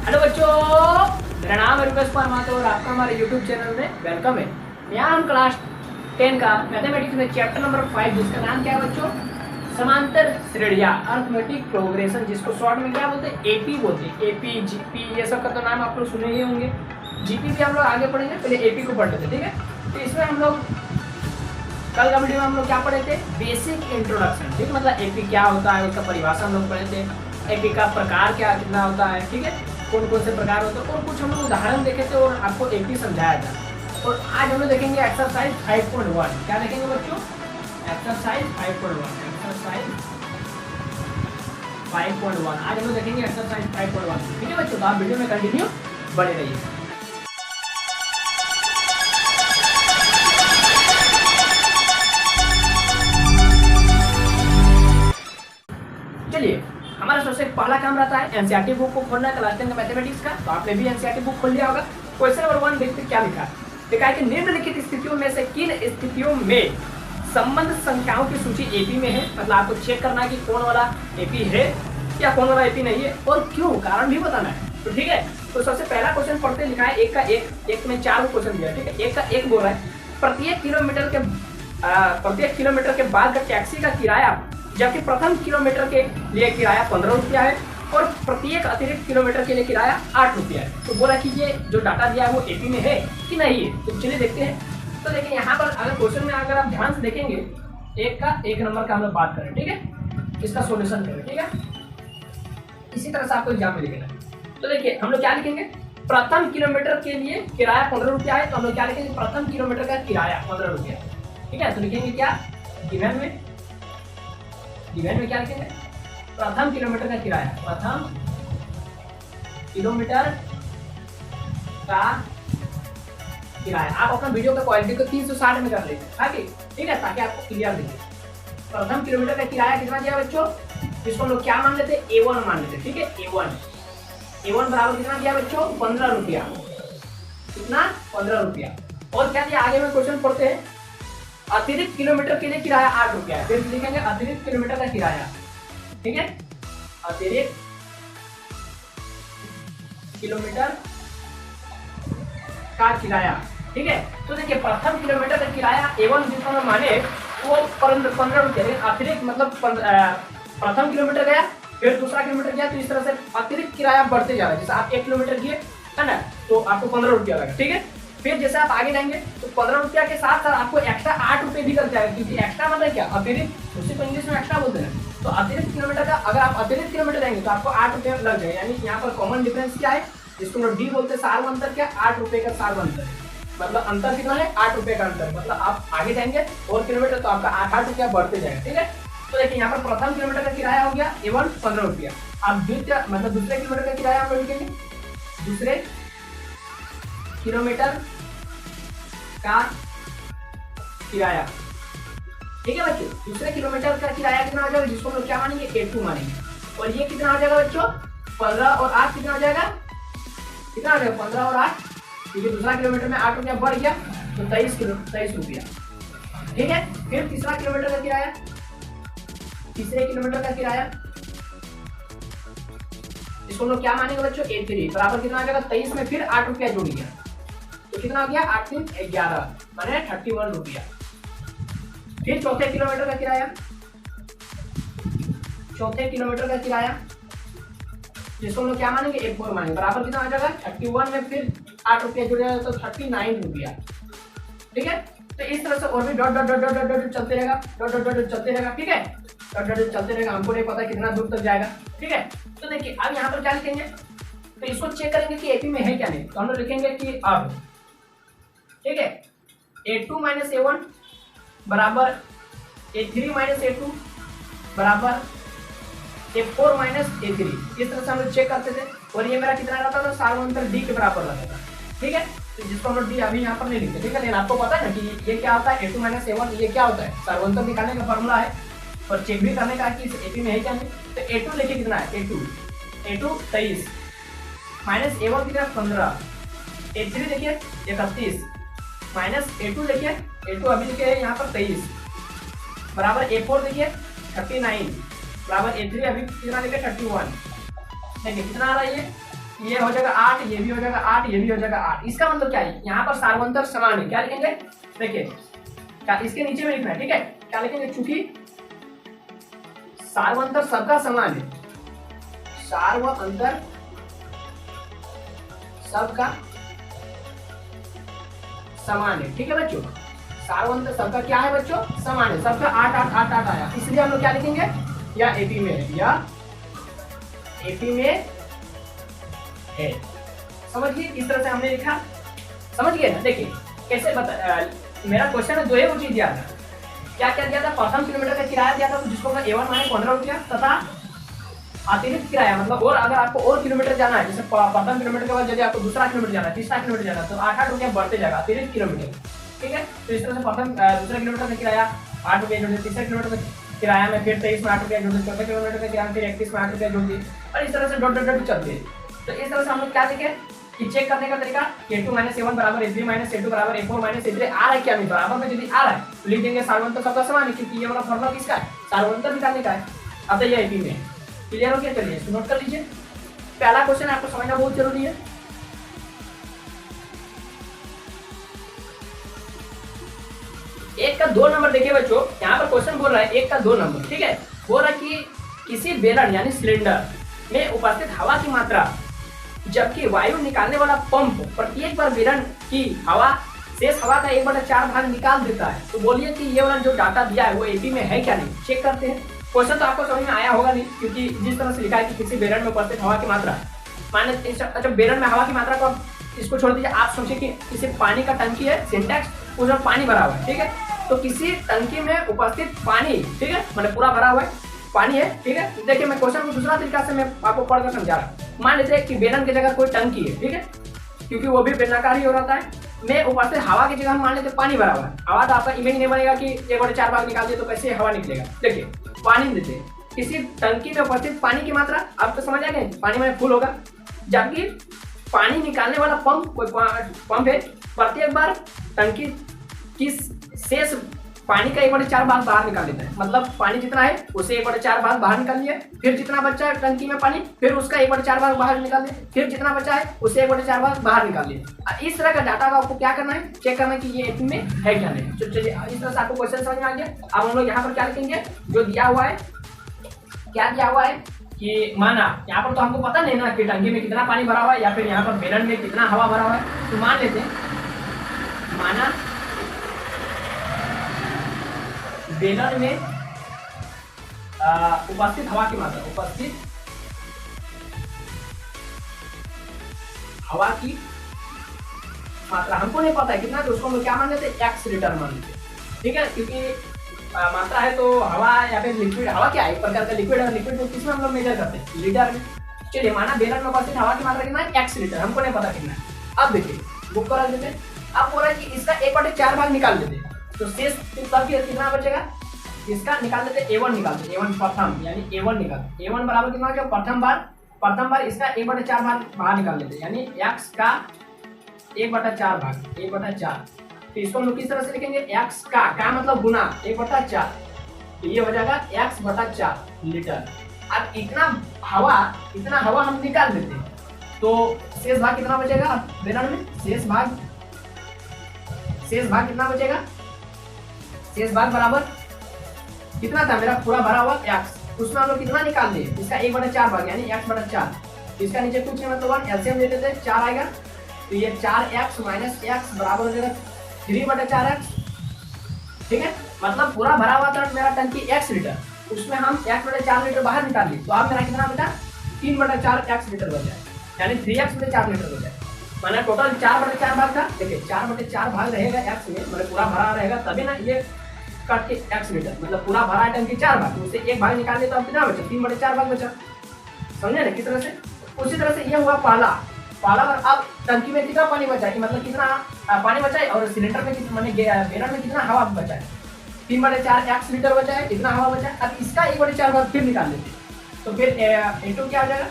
Hello बच्चों, मेरा नाम है रुपेश कुमार महतो और आपका हमारे यूट्यूब चैनल में वेलकम है। यहाँ हम क्लास 10 का मैथमेटिक्स में चैप्टर नंबर 5 जिसका नाम क्या है बच्चों, समांतर श्रेणियां अर्थमेटिक प्रोग्रेशन, जिसको शॉर्ट में क्या बोलते हैं, एपी बोलते हैं। एपी, जीपी, ये सब का तो नाम आप लोग सुने ही होंगे। जीपी भी हम लोग आगे पढ़ेंगे, पहले एपी को पढ़ते थे, ठीक है। तो इसमें हम लोग कल का वीडियो में हम लोग क्या पढ़े थे, बेसिक इंट्रोडक्शन, ठीक, मतलब एपी क्या होता है उसका परिभाषा हम लोग पढ़े थे। एपी का प्रकार क्या कितना होता है, ठीक है, कौन कौन से प्रकार होते हैं, और कुछ हम लोग उदाहरण देखे थे और आपको एपी समझाया था। और आज हम लोग देखेंगे एक्सरसाइज 5.1। क्या देखेंगे बच्चों, एक्सरसाइज 5.1। एक्सरसाइज 5.1 आज हम लोग देखेंगे एक्सरसाइज 5.1, ठीक है बच्चों। तो आप वीडियो में कंटिन्यू बने रहिए। चलिए, हमारा सबसे पहला काम रहता है एनसीईआरटी बुक को खोलना, क्लास 10 का मैथमेटिक्स का। तो आपने भी एनसीईआरटी बुक खोल लिया होगा। क्वेश्चन नंबर 1 देखते क्या लिखा है। देखा है कि निम्नलिखित स्थितियों में से किन स्थितियों में संबंध संख्याओं की सूची एपी में है। मतलब आपको चेक करना है कि कौन वाला एपी है या कौन वाला एपी नहीं है और क्यों, कारण भी बताना है। तो ठीक है, तो सबसे पहला क्वेश्चन पढ़ते लिखा है एक का एक में 4 क्वेश्चन दिया, ठीक है। एक का एक बोल रहा है प्रत्येक किलोमीटर के बाद का टैक्सी का किराया, जबकि प्रथम किलोमीटर के लिए किराया 15 रुपया है और प्रत्येक अतिरिक्त किलोमीटर के लिए किराया 8 रुपया है। तो बोला कि ये जो डाटा दिया है वो एपी में है कि नहीं है। तो चलिए देखते हैं। तो देखिए यहाँ पर अगर क्वेश्चन में अगर आप ध्यान से देखेंगे, एक का एक नंबर का हम लोग बात करें, ठीक है, इसका सोल्यूशन करें, ठीक है। इसी तरह से आपको एग्जाम में लिखेगा। तो देखिए हम लोग क्या लिखेंगे, प्रथम किलोमीटर के लिए किराया 15 रुपया है। तो हम लोग क्या लिखेंगे, प्रथम किलोमीटर का किराया 15 रुपया, ठीक है। तो लिखेंगे क्या, गिवन में क्या लिखेंगे, प्रथम किलोमीटर का किराया, प्रथम किलोमीटर का किराया। आप अपना वीडियो का क्वालिटी को 360 में कर लीजिए, ठीक है, ताकि आपको क्लियर दिखे। प्रथम किलोमीटर का किराया कितना दिया बच्चों, इसको हम लोग क्या मान लेते, A1 मान लेते, ठीक है। A1 बराबर कितना दिया बच्चों, 15 रुपया। कितना, 15 रुपया। और क्या दिया, आगे में क्वेश्चन पढ़ते हैं। अतिरिक्त किलोमीटर के लिए किराया 8 रुपया है। फिर लिखेंगे अतिरिक्त किलोमीटर का किराया, ठीक है, अतिरिक्त किलोमीटर का किराया, ठीक है। तो देखिए प्रथम किलोमीटर का किराया A1 जिसको हम माने वो 15 रुपया, अतिरिक्त मतलब प्रथम किलोमीटर गया, फिर दूसरा किलोमीटर गया, तो इस तरह से अतिरिक्त किराया बढ़ते जा रहा है। जैसे आप 1 किलोमीटर गए है ना, तो आपको 15 रुपया लगा, ठीक है। फिर जैसे आप आगे जाएंगे तो 15 रुपया के साथ साथ आपको एक्स्ट्रा 8 रुपये भी लग जाएगा, क्योंकि एक्स्ट्रा मतलब क्या, अतिरिक्त, उसी को इंग्लिश में एक्स्ट्रा बोलते हैं। तो अतिरिक्त किलोमीटर का अगर आप अतिरिक्त किलोमीटर जाएंगे तो आपको 8 रुपये लग जाएगा। यानी यहाँ पर कॉमन डिफरेंस क्या है, जिसको हम डी बोलते हैं, सार्व अंतर क्या, 8 रुपये का सार्व अंतर है। मतलब अंतर कितना है, 8 रुपये का अंतर। मतलब आप आगे जाएंगे और किलोमीटर तो आपका 8 रुपया बढ़ते जाएगा, ठीक है। तो देखिए यहाँ पर प्रथम किलोमीटर का किराया हो गया A1 15 रुपया। अब द्वितीय मतलब दूसरे किलोमीटर का किराया हम लोग लिखेंगे, दूसरे किलोमीटर का किराया, ठीक है बच्चों। दूसरे किलोमीटर का किराया कितना हो जाएगा, जिसको हम लोग क्या मानेंगे, A2 मानेंगे। और ये कितना हो जाएगा बच्चों, 15 और 8 कितना हो जाएगा, कितना हो जाएगा, 15 और 8, क्योंकि दूसरा किलोमीटर में 8 रुपया बढ़ गया तो 23 रुपया, ठीक है। फिर तीसरा किलोमीटर का किराया, तीसरे किलोमीटर का किराया, इसको हम लोग क्या मानेंगे बच्चों, A3 बराबर कितना हो जाएगा, 23 में फिर 8 रुपया जुड़ गया, तो कितना हो गया, 8 3 11 माने 31 रुपया। फिर चौथे किलोमीटर का किराया, चौथे किलोमीटर का किराया, जिसको हम लोग क्या मानेंगे, A4 मानेंगे, बराबर कितना हो जाएगा, 31 में फिर 8 रुपया जुड़ जाएगा तो 39 रुपया, ठीक है। तो इस तरह से और भी dot dot dot dot dot चलते रहेगा, डॉट डॉट डॉट चलते रहेगा, ठीक है, डॉट डॉट चलते रहेगा। हमको नहीं पता कितना दूर तक जाएगा, ठीक है। तो देखिए अब यहाँ पर क्या लिखेंगे, तो इसको चेक करेंगे कि एपी में है क्या नहीं। तो हम लोग लिखेंगे कि अब, ठीक है, A2 माइनस A1 बराबर A3 माइनस A2 बराबर A4 माइनस A3। इस तरह से हम लोग चेक करते थे। और ये मेरा कितना रहता था, सार्व अंतर D के बराबर रहता था, ठीक है। तो जिसको हम लोग D अभी यहाँ पर नहीं लिखते, ठीक है। लेकिन आपको पता है ना कि ये क्या होता है, A2 माइनस A1, ये क्या होता है, सार्व अंतर निकालने का फॉर्मूला है और चेक भी करने का कि एपी में है क्या नहीं। तो A2 लेके कितना है, A2 23 माइनस A1 कितना 15, A3 देखिए 31 माइनस A2 देखिए, A2 अभी लिखे यहाँ पर 23 बराबर A4 देखिए 39 बराबर A3 अभी कितना लिखे 31। देखिए कितना आ रहा है ये ये हो जाएगा 8, ये भी हो जाएगा 8, ये भी हो जाएगा 8। इसका मतलब क्या है, यहाँ पर सार्वंतर समान है। क्या लिखेंगे, देखिए क्या इसके नीचे में लिखना है, ठीक है। क्या लिखेंगे, चूंकि सार्वंतर सबका समान है, सार्वंतर सबका समान है, ठीक है बच्चों। सार्वंतर सबका क्या है बच्चों, समान है, सबका 8 8 8 8 आया, इसलिए हम लोग क्या लिखेंगे, या एपी में है, या एपी में है। समझिए, इस तरह से हमने लिखा, समझ गए ना। देखिए कैसे मेरा क्वेश्चन में 2 चीज दिया था। क्या क्या दिया था, प्रथम किलोमीटर का किराया दिया था, जिसको A1 माने 15 रुपया, तथा अतिरिक्त किराया मतलब और अगर आपको और किलोमीटर जाना है, जैसे प्रथम किलोमीटर के बाद यदि आपको दूसरा किलोमीटर जाना है, तीसरा किलोमीटर जाना है, तो 8 8 रुपया बढ़ते जाएगा अतिरिक्त किलोमीटर, ठीक है। तो इस तरह से प्रथम दूसरे किलोमीटर का किराया 8 रुपया जोड़ दिए, तीसरे किलोमीटर का किराया में फिर 23 में 8 रुपया जोड़ दिए, चौथे किलोमीटर का किराया फिर 31 में 8 रुपया जोड़ दिए, और इस तरह से डॉट डॉट डॉट चलते हैं। तो इस तरह से हम लोग क्या देखें कि चेक करने का तरीका, A2 - A1 बराबर A3 - A2 बराबर A4 - A3 आ रहा है क्या नहीं, बराबर में यदि आ रहा है तो लिख देंगे सार्वंतर सबका समान है, क्योंकि ये वाला फॉर्मूला किसका है, सार्वंतर निकालने का है। अब ये एपी में क्लियर हो गया, चलिए इसको नोट कर लीजिए। पहला क्वेश्चन आपको समझना बहुत जरूरी है। एक का 2 नंबर देखिए बच्चों, यहाँ पर क्वेश्चन बोल रहा है 1 का 2 नंबर, ठीक है। बोल रहा है कि किसी बेलन यानी सिलेंडर में उपस्थित हवा की मात्रा, जबकि वायु निकालने वाला पंप प्रत्येक बार बेलन की हवा शेष हवा का 1/4 भाग निकाल देता है। तो बोलिए कि ये वाला जो डाटा दिया है वो एपी में है क्या नहीं, चेक करते हैं। क्वेश्चन तो आपको समझ में आया होगा नहीं, क्योंकि जिस तरह से लिखा है कि किसी बेलन में उपस्थित हवा की मात्रा, माने अच्छा बेलन में हवा की मात्रा को इसको छोड़ दीजिए, आप सोचिए कि किसी पानी का टंकी है, सिंटेक्स, उसमें पानी भरा हुआ है, ठीक है। तो किसी टंकी में उपस्थित पानी, ठीक है, मैंने पूरा भरा हुआ है, पानी है, ठीक है। देखिए मैं क्वेश्चन को दूसरा तरीका से मैं आपको पढ़कर समझा रहा हूँ। मान लीजिए कि बेलन की जगह कोई टंकी है, ठीक है, क्योंकि वो भी बेलनाकार ही हो रहा है। मैं ऊपर से हवा की जगह हम मान लेते पानी भरा हुआ है। हवा तो आपका इमेज नहीं बनेगा कि 1/4 भाग निकाल दिए तो कैसे हवा निकलेगा। देखिए पानी देते हैं, किसी टंकी में उपस्थित पानी की मात्रा आपको समझ आ गया, पानी में फुल होगा, जबकि पानी निकालने वाला पंप, कोई पंप है, प्रत्येक बार टंकी की शेष पानी का 1/4 भाग बाहर निकाल देता है। मतलब पानी जितना है उसे 1/4 भाग बाहर निकाल लिया, फिर जितना बचा है टंकी में पानी, फिर उसका 1/4 भाग बाहर निकाल दिया, फिर जितना बचा है उसे 1/4 भाग बाहर निकाल लिया। इस तरह का डाटा का आपको क्या करना है, चेक करना है कि ये एपी में है क्या नहीं। तो चलिए इस तरह से आपको क्वेश्चन समझ में आ गया। अब हम लोग यहाँ पर क्या लिखेंगे, जो दिया हुआ है, क्या दिया हुआ है कि माना यहाँ पर तो हमको पता नहीं ना कि टंकी में कितना पानी भरा हुआ है या फिर यहाँ पर बेलन में कितना हवा भरा हुआ है। तो मान लेते हैं, माना बेलन में उपस्थित हवा की मात्रा, उपस्थित हवा की मात्रा हमको नहीं पता है कितना, तो उसको हम क्या मान लेते हैं, x लीटर मान लेते हैं, ठीक है। क्योंकि मात्रा है तो हवा या फिर लिक्विड, हवा क्या है, एक प्रकार का लिक्विड है, लिक्विड को किसमें हम लोग मेजर करते हैं, लीटर में। चलिए माना बेलन में उपस्थित हवा की मात्रा कितना है, x लीटर, हमको नहीं पता कितना है। अब देखिए बुक करा देते हैं। अब बोला कि इसका 1/4 भाग निकाल देते हैं, तो शेष कितना बचेगा, इसका निकाल देते हैं, A1 निकाल देते हैं, A1 प्रथम यानी A1 निकाल, A1 बराबर कितना हो गया, प्रथम बार इसका 1/4 भाग बाहर निकाल देते हैं, यानी x का 1/4 भाग, 1/4। तो इसको हम लोग किस तरह से लिखेंगे, x का मतलब गुना 1/4, तो ये हो जाएगा x/4 लीटर। अब इतना हवा हम निकाल देते हैं, तो शेष भाग कितना बचेगा बेलन में, शेष भाग कितना बचेगा, शेष भाग बराबर कितना था मेरा पूरा भरा हुआ x, उसमें हम लोग कितना निकाल दिए, इसका 1/4 भाग यानी x/4। इसका नीचे कुछ नहीं मतलब 1 एलसीएम ले लेते हैं, 4 आएगा, तो ये 4x - x बराबर हो जाएगा 3/4x, ठीक है। मतलब पूरा भरा हुआ था मेरा टंकी x लीटर, उसमें हम 1/4 लीटर बाहर निकाल लिए, तो अब मेरा कितना बचा, 3/4x लीटर बचा, यानी 3x/4 लीटर बचा। मैंने टोटल 4/4 भाग था, देखिए 4/4 भाग रहेगा x में, मतलब पूरा भरा रहेगा, तभी ना ये कट के x लीटर, मतलब पूरा भरा है टंकी 4 भाग, उससे एक भाग निकाल दिया तो अब कितना बचा, 3/4 भाग बचा। समझे ना किस तरह से। उसी तरह से ये हुआ पहला बार। अब टंकी में कितना पानी बचा है, मतलब कितना पानी बचा है, और सिलेंडर में कितना, माने बेलन में कितना हवा बचा है, 3/4 x लीटर बचा है, इतना हवा बचा है। अब इसका 1/4 भाग फिर निकाल लेते हैं, तो फिर A2 क्या आ जाएगा,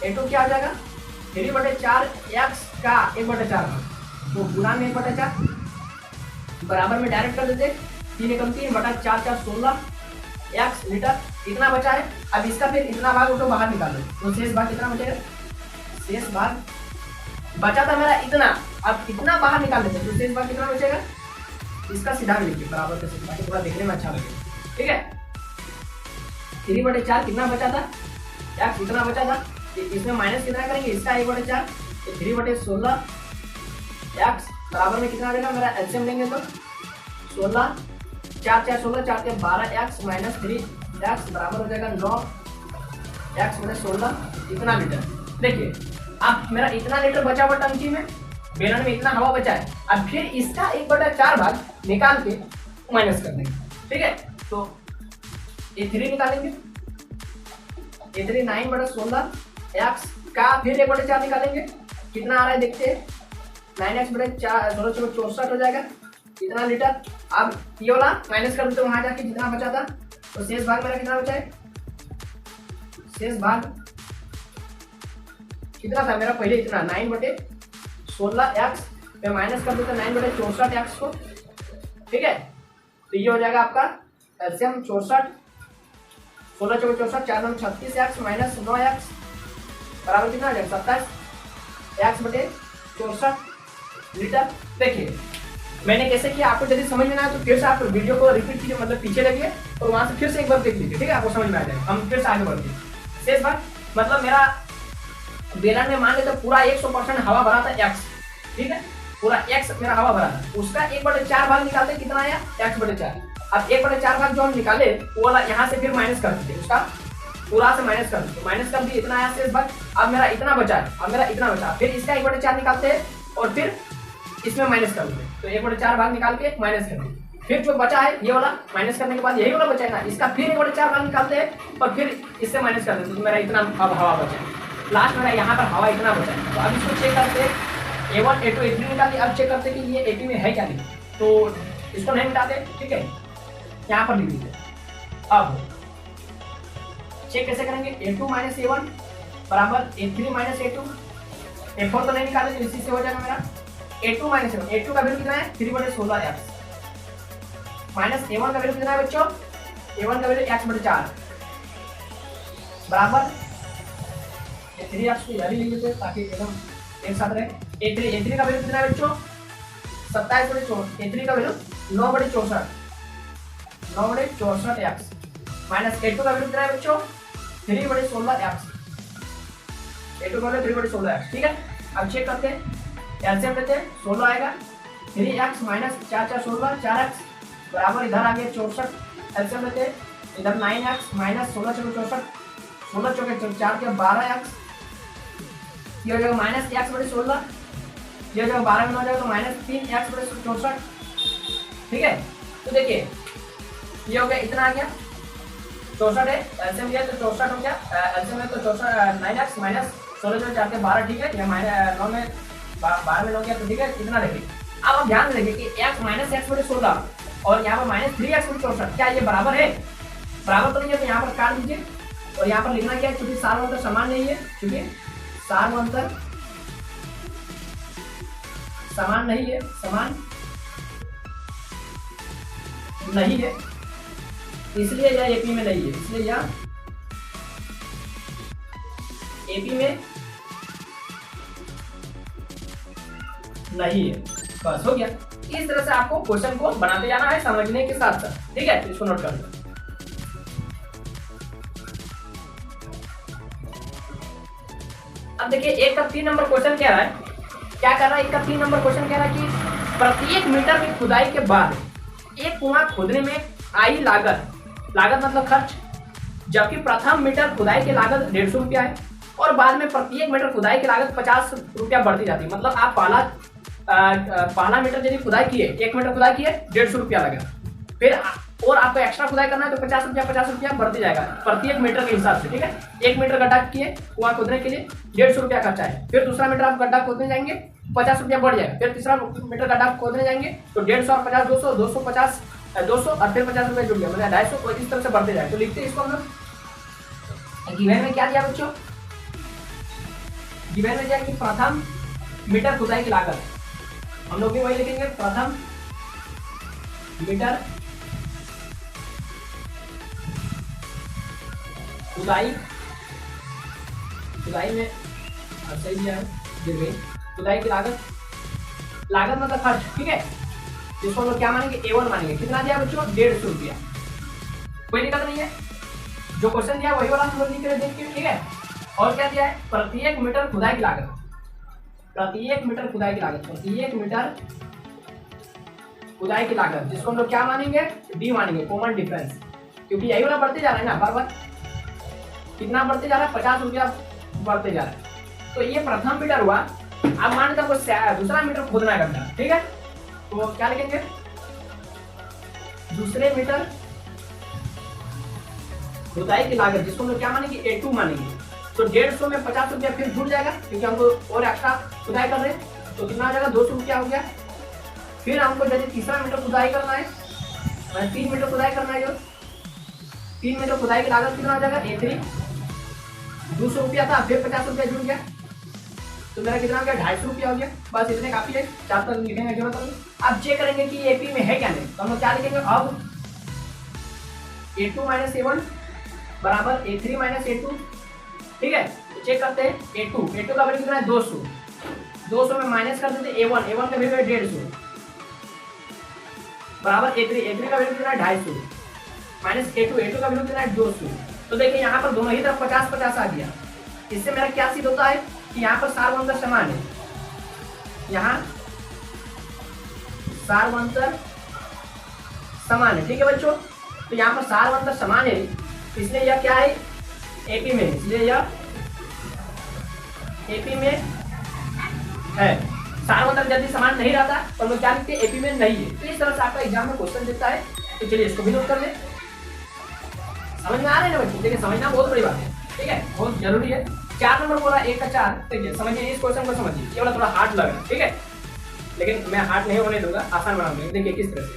A2 क्या आ जाएगा, 3/4x का 1/4 भाग, तो गुना में 1/4 बराबर में डायरेक्ट कर देते, 3 एकम 3/4 4 16 x लीटर, इतना बचा है। अब इसका फिर इतना भाग उठो बाहर निकालो, तो शेष भाग कितना बचेगा, शेष भाग बचा था मेरा इतना, अब इतना बाहर निकाल देते हैं तो शेष भाग कितना बचेगा, इसका सीधा भी लिखिए बराबर का शेष भाग, थोड़ा देखने में अच्छा लगेगा। ठीक है, 3/4 कितना बचा था, x इतना बचा था, इसमें माइनस कितना करेंगे, इसका 1/4 तो 3/16 x बराबर में कितना आ जाएगा, मेरा एलसीएम लेंगे तो 16, 4 4 16, 4 के 12x माइनस 3x बराबर हो जाएगा 9x माइनस 16 इतना लीटर। देखिए अब मेरा इतना लीटर बचा हुआ टंकी में, बेलन में इतना हवा बचा है, अब फिर इसका 1/4 भाग निकाल के माइनस कर देंगे। ठीक है, तो A3 निकालेंगे, A3 9/16 x का फिर 1/4 निकालेंगे, कितना आ रहा है देखते हैं, 9x/4 64 हो जाएगा इतना लीटर। अब ये वाला माइनस कर दो तो वहां जाके जितना बचा था, तो शेष भाग मेरा कितना बचा है, शेष भाग कितना था मेरा पहले इतना 9/16x पे माइनस कर देते 9/64x को। ठीक है, तो ये हो जाएगा आपका एलसीएम 64, 16 चौके 64, 4 9 36x माइनस 9x बराबर कितना आ जाएगा 27x/64 लीटर। देखिए मैंने कैसे किया, आपको यदि समझ में ना आए तो फिर से आप वीडियो को रिपीट कीजिए, मतलब पीछे लगिए और वहां से फिर से एक बार देख लीजिए। ठीक है, आपको समझ में आ जाएगा। हम फिर से आगे बढ़ते हैं। शेष भाग मतलब मेरा बेलन में मान लेते पूरा 100% हवा भरा था x, ठीक है, पूरा x मेरा हवा भरा था, उसका 1/4 भाग निकालते कितना आया x/4। अब 1/4 भाग जो हम निकाले वो वाला यहाँ से फिर माइनस कर दीजिए, उसका पूरा से माइनस कर दीजिए, माइनस कर दिए इतना आया शेष भाग। अब मेरा इतना बचा है, अब मेरा इतना बचा, फिर इसका 1/4 निकालते हैं और फिर इसमें माइनस कर देते, तो 1/4 भाग निकाल के माइनस कर देते, फिर जो बचा है ये वाला माइनस करने के बाद यही वाला बचा है ना, इसका फिर 1/4 भाग निकालते हैं और फिर इससे माइनस कर देते, तो मेरा इतना अब हवा बचा है, लास्ट मेरा यहाँ पर हवा इतना बचा है। तो अब इसको चेक करते हैं, A1 A2 A3 निकाल दिया, अब चेक करते हैं कि ये A2 में है क्या नहीं, तो इसको नहीं मिटाते। ठीक है, यहाँ पर लिख दीजिए। अब चेक कैसे करेंगे, A2 माइनस A1 बराबर A3 माइनस A2, A4 तो नहीं निकाले तो इसी से हो जाएगा मेरा A2 माइनस A1। A2 का वैल्यू कितना है 3/16x माइनस A1 का वैल्यू कितना है बच्चों, A1 का वैल्यू x/4 बराबर 3x को यही लिख देते ताकि एकदम एक साथ रहे। A3 का वैल्यू कितना है बच्चों 27/64, A3 का वैल्यू 9/64 9/64x माइनस A2 का वैल्यू कितना है बच्चों 3/16x, A2 का वैल्यू 3/16x। ठीक है, अब चेक करते हैं, एलसीएम लेते हैं, 16 आएगा, 3x माइनस 4 4 16 4x बराबर इधर आ गया 64, एलसीएम लेते हैं, इधर 9x माइनस 16 चौके 64, 16 चौके 4 के 12x, ये हो जाएगा माइनस x/16, ये हो जाएगा 12 में हो जाएगा तो माइनस 3x/64। ठीक है, तो देखिए ये हो गया, इतना आ गया 64 है, एलसीएम लिया तो 64 हो गया, एलसीएम है तो 64 9x माइनस 16 चौके 4 के 12, ठीक है, या माइनस 9 में 12 में 9 गया तो ठीक है, इतना देखिए। अब आप ध्यान देंगे कि x माइनस x/16 और यहाँ पर माइनस 3x/64 क्या ये बराबर है, बराबर तो नहीं है, तो यहाँ पर काट दीजिए और यहाँ पर लिखना क्या है, क्योंकि सार अंतर समान नहीं है, क्योंकि सार अंतर समान नहीं है, समान नहीं है, इसलिए यह एपी में नहीं है, इसलिए यह एपी में नहीं है। बस हो गया। इस तरह से आपको क्वेश्चन को बनाते जाना है समझने के साथ साथ। ठीक है, तो इसको नोट कर लो। अब देखिए एक का 3 नंबर क्वेश्चन कह रहा है, क्या कर रहा है, एक का 3 नंबर क्वेश्चन कह रहा है कि प्रत्येक मीटर में खुदाई के बाद एक कुआं खोदने में आई लागत मतलब खर्च, जबकि प्रथम मीटर खुदाई की लागत 150 रुपया है और बाद में प्रत्येक मीटर खुदाई की लागत 50 रुपया बढ़ती जाती है। मतलब आप पहला मीटर यदि खुदाई किए, 1 मीटर खुदाई किए 150 रुपया लगा, फिर और आपको एक्स्ट्रा खुदाई करना है तो 50 रुपया बढ़ती जाएगा प्रत्येक मीटर के हिसाब से। ठीक है, 1 मीटर गड्ढा किए कुआं खोदने के लिए 150 रुपया खर्चा है, फिर दूसरा मीटर आप गड्ढा खोदने जाएंगे 50 रुपया बढ़ जाएगा, फिर तीसरा मीटर गड्ढा खोदने जाएंगे तो 150 और 50 200 250 200 और फिर 50 रुपया जुड़ गया, मतलब 250 और इस तरह से बढ़ते जाए। तो लिखते हैं इसको हम लोग, गिवन में क्या दिया बच्चों, गिवन में दिया कि प्रथम मीटर खुदाई की लागत, हम लोग भी वही लिखेंगे, प्रथम मीटर खुदाई में सही दिया है, गिर गई। खुदाई की लागत, लागत मतलब खर्च, ठीक है, जिसको हम लोग क्या मानेंगे A1 मानेंगे। कितना दिया बच्चों? 150 रुपया। कोई दिक्कत नहीं है, जो क्वेश्चन दिया वही वाला हम लोग लिख रहे देखिए, ठीक है। और क्या दिया है? प्रत्येक मीटर खुदाई की लागत, प्रत्येक मीटर खुदाई की लागत, प्रत्येक मीटर खुदाई की लागत, जिसको हम लोग क्या मानेंगे? डी मानेंगे, कॉमन डिफरेंस, क्योंकि यही वाला बढ़ते जा रहा है ना बार बार। कितना बढ़ते जा रहा है? 50 रुपया बढ़ते जा रहा है। तो ये प्रथम मीटर हुआ। अब मान लेते हैं दूसरा मीटर खोदना है गड्ढा, ठीक है, तो क्या लिखेंगे? दूसरे मीटर खुदाई की लागत, जिसको हम लोग क्या मानेंगे? A2 मानेंगे। तो 150 में 50 रुपया फिर जुड़ जाएगा, क्योंकि हमको और एक्स्ट्रा खुदाई कर रहे हैं। तो कितना आ जाएगा? 200 रुपया हो गया। फिर हमको यदि तीसरा मीटर खुदाई करना है, 3 मीटर खुदाई करना है, जो 3 मीटर खुदाई की लागत कितना आ जाएगा? A3 200 रुपया था, फिर 50 रुपया जुड़ गया, तो मेरा कितना हो गया? 250 रुपया हो गया। बस इतने काफी है, 4 तक लिखने की जरूरत नहीं। अब चेक करेंगे कि AP में है क्या नहीं, तो हम लोग क्या लिखेंगे? अब A2 माइनस A1 बराबर A3 माइनस A2, ठीक है। तो चेक करते हैं A2 का वैल्यू कितना है? 200, 200 में माइनस कर देते A1 का वैल्यू है 150 बराबर A3 का वैल्यू कितना है? 250 माइनस A2 का वैल्यू कितना है? 200। तो देखिए यहाँ पर दोनों ही तरफ 50-50 आ गया। इससे मेरा क्या सिद्ध होता है कि यहाँ पर सार अंतर समान है, यहाँ सार अंतर समान है, ठीक है बच्चों। तो यहाँ पर सार अंतर समान है, इसलिए यह क्या है? AP में, इसलिए यह AP में है। सार अंतर यदि समान नहीं रहता तो हम क्या लिखते हैं? AP में नहीं है। तो इस तरह से आपका एग्जाम में क्वेश्चन देता है। तो चलिए इसको भी नोट कर ले। समझ में आ रहे हैं ना बच्चों? देखिए समझना बहुत बड़ी बात है, ठीक है, बहुत जरूरी है। 4 नंबर बोला 1 का 4, देखिए समझिए इस क्वेश्चन को, समझिए ये वाला थोड़ा हार्ड लग रहा है, ठीक है, लेकिन मैं हार्ड नहीं होने दूंगा, आसान बना दूंगा। देखिए किस तरह से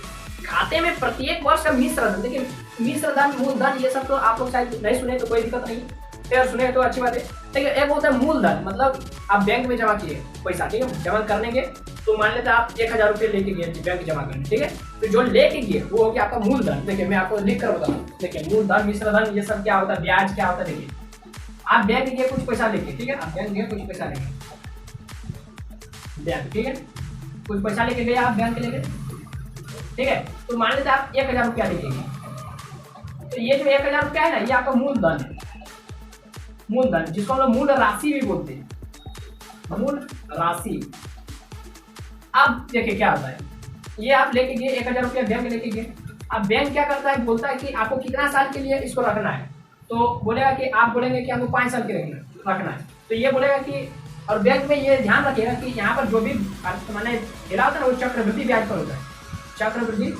खाते में प्रत्येक वर्ष का मिश्र धन, देखिए मिश्र धन, मूलधन, ये सब तो आप लोग शायद नहीं सुने तो कोई दिक्कत नहीं, अगर सुने तो अच्छी बात है। देखिए एक होता है मूलधन, मतलब आप बैंक में जमा किए पैसा, ठीक है, जमा करने के, तो मान लेते आप 1000 रुपये लेके गए बैंक जमा करने, ठीक है, तो जो लेके गए वो हो गया आपका मूलधन। देखिए मैं आपको लिख कर बताऊँ, देखिए मूलधन, मिश्र धन, ये सब क्या होता है, ब्याज क्या होता है। देखिए आप बैंक गए कुछ पैसा लेके, ठीक है, आप बैंक गए कुछ पैसा लेके बैंक, ठीक है, कुछ पैसा लेके गए आप बैंक लेके, ठीक है, तो मान लेते आप 1000 रुपया लेके गए। तो ये जो 1000 रुपया है ना, ये आपका मूलधन है, मूलधन, जिसको हम लोग मूल राशि भी बोलते हैं, मूल राशि। अब देखिए क्या होता है, ये आप लेके गए 1000 रुपया बैंक लेके गए। अब बैंक क्या करता है, बोलता है कि आपको कितना साल के लिए इसको रखना है, तो बोलेगा कि आप बोलेंगे कि हमको 5 साल के रखना है, तो ये बोलेगा कि, और बैंक में ये ध्यान रखिएगा कि यहाँ पर जो भी मैंने हिला होता है ना, वो चक्रवृद्धि ब्याज पर होता है, चक्रवृद्धि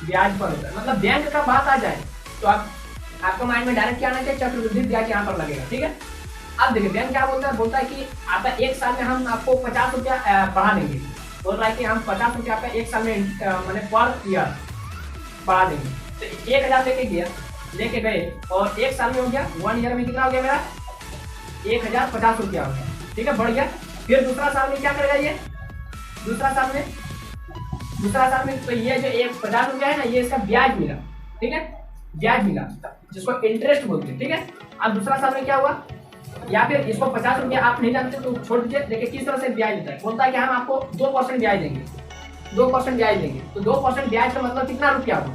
ब्याज पर होता है। मतलब बैंक का बात आ जाए तो आपका माइंड में डायरेक्ट क्या आना चाहिए, चक्रवृद्धि ब्याज यहाँ पर लगेगा, ठीक है। अब देखिए बैंक क्या बोलता है कि आपका 1 साल में हम आपको 50 रुपया बढ़ा देंगे, बोल रहा है कि हम 50 रुपया आपका 1 साल में मैंने पर ईयर बढ़ा देंगे। तो 1000 लेके गए और 1 साल में हो गया, 1 ईयर में कितना हो गया मेरा, 1050 रुपया हो गया, ठीक है, बढ़ गया। फिर दूसरा साल में क्या करेगा ये, दूसरा साल में तो ये जो 50 रुपया है ना, ये इसका ब्याज मिला, ठीक है, ब्याज मिला, जिसको इंटरेस्ट बोलते हैं, ठीक है। अब दूसरा साल में क्या हुआ, या फिर इसको 50 रुपया आप नहीं जानते तो छोड़ दीजिए। देखिए किस तरह से ब्याज देता है, बोलता है कि हम आपको 2% ब्याज देंगे, 2% ब्याज देंगे। तो 2% ब्याज का मतलब कितना रुपया हो,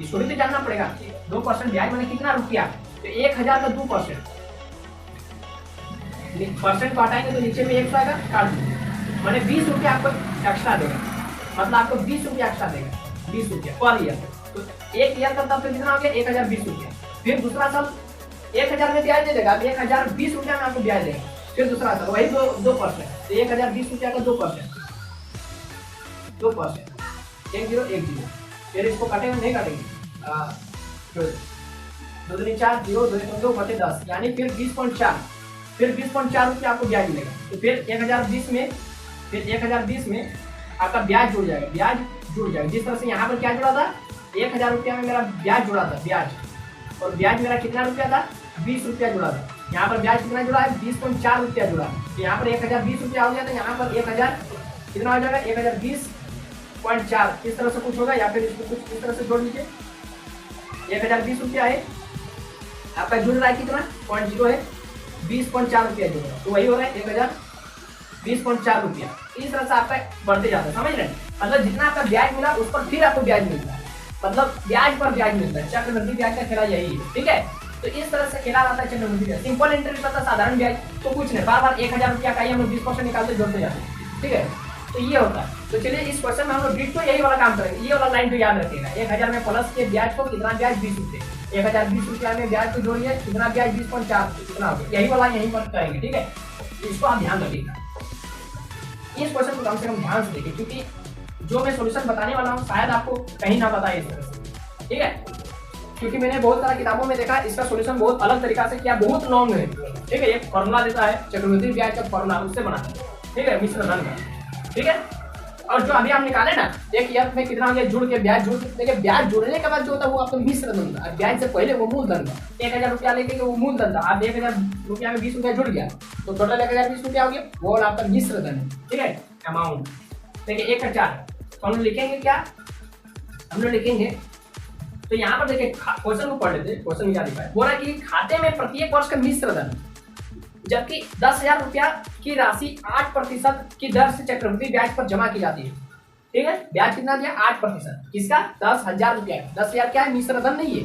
इसको भी तो जानना पड़ेगा। 2% ब्याज मैंने कितना रुपया, तो 1000 का 2%, परसेंट को हटाएंगे तो नीचे में 100 आएगा, काट दीजिए, मैंने 20 रुपया आपको एक्स्ट्रा देगा, मतलब आपको 20 रुपया एक्स्ट्रा देगा, 20 रुपया पर ईयर। तो 1 ईयर का तब फिर कितना हो गया, 1020 रुपया। फिर दूसरा साल 1000 में ब्याज दे देगा, 1020 रुपया में आपको ब्याज देगा। फिर दूसरा साल वही 2%, तो 1020 रुपया का 2%, 1010। फिर इसको काटेंगे नहीं काटेंगे, 2 दूनी 4, 0 2 बटे 10, यानी फिर 20.4, फिर 20.4 रुपया आपको ब्याज मिलेगा। तो फिर 1020 में आपका ब्याज जुड़ जाएगा, ब्याज जुड़ जाएगा। जिस तरह से यहाँ पर क्या जुड़ा था, 1000 रुपया में मेरा ब्याज जुड़ा था, ब्याज, और ब्याज मेरा कितना रुपया था, 20 रुपया जुड़ा था। यहाँ पर ब्याज कितना जुड़ा है, 20.4 रुपया जुड़ा है। तो यहाँ पर 1020 रुपया हो गया, तो यहाँ पर 1000 कितना हो जाएगा, 1020.4, इस तरह से कुछ होगा, या फिर इसको कुछ इस तरह से जोड़ लीजिए। 1020 रुपया है आपका जुड़ रहा है, कितना 0.0 है, 20.4 रुपया जो है तो वही हो रहा है 1020.4 रुपया। इस तरह से आपका बढ़ते जाता है, समझ रहे हैं? मतलब जितना आपका ब्याज मिला उस पर फिर आपको ब्याज मिलता है, मतलब ब्याज पर ब्याज मिलता है। चक्रवृद्धि ब्याज का खेला यही है, ठीक है? तो इस तरह से खेला जाता है चक्रवृद्धि ब्याज। सिंपल इंटरेस्ट होता है, साधारण ब्याज तो कुछ नहीं, बार बार 1000 रुपया का ही हम लोग 20% निकालते जोड़ते जाते हैं, ठीक है? तो ये होता है। तो चलिए इस क्वेश्चन में हम लोग डिट्टो यही वाला काम करेंगे, ये वाला लाइन तो याद रखिएगा। 1000 में प्लस के ब्याज को कितना ब्याज 20 रुपये, 1020 रुपया में ब्याज को जोड़िए कितना ब्याज 20.4 कितना हो गया, यही वाला यहीं पर करेंगे, ठीक है? इसको आप ध्यान रखिएगा, इस क्वेश्चन को कम से कम ध्यान से देखिए, क्योंकि जो मैं सॉल्यूशन बताने वाला हूँ शायद आपको कहीं ना पता है इस तरह से, ठीक है? क्योंकि मैंने बहुत सारा किताबों में देखा इसका सॉल्यूशन बहुत अलग तरीका से किया, बहुत लॉन्ग है, ठीक है? एक फॉर्मूला देता है चक्रवृद्धि ब्याज का फॉर्मूला, उससे बनाता है, ठीक है? मिश्र धन का, ठीक है? और जो अभी हम निकाले ना, एक ईयर में कितना हो गया जुड़ के ब्याज जुड़, देखिए ब्याज जुड़ने के बाद जो होता है वो आपका मिश्र धन था, ब्याज से पहले वो मूलधन था। 1000 रुपया लेके वो मूलधन था, आप 1000 रुपया में 20 रुपया जुड़ गया तो टोटल 1020 रुपया हो गया, वो आपका मिश्र धन है, ठीक है? अमाउंट देखिए 1000 तो हम लोग लिखेंगे क्या, हम लोग लिखेंगे तो यहाँ पर देखिए क्वेश्चन को पढ़ लेते, क्वेश्चन में क्या लिखा है, बोला कि खाते में प्रत्येक वर्ष का मिश्र धन, जबकि 10,000 रुपया की राशि 8% की दर से चक्रवृद्धि ब्याज पर जमा की जाती है, ठीक है? ब्याज कितना दिया 8%, किसका 10,000 रुपया, 10,000 क्या है मिश्र धन नहीं है,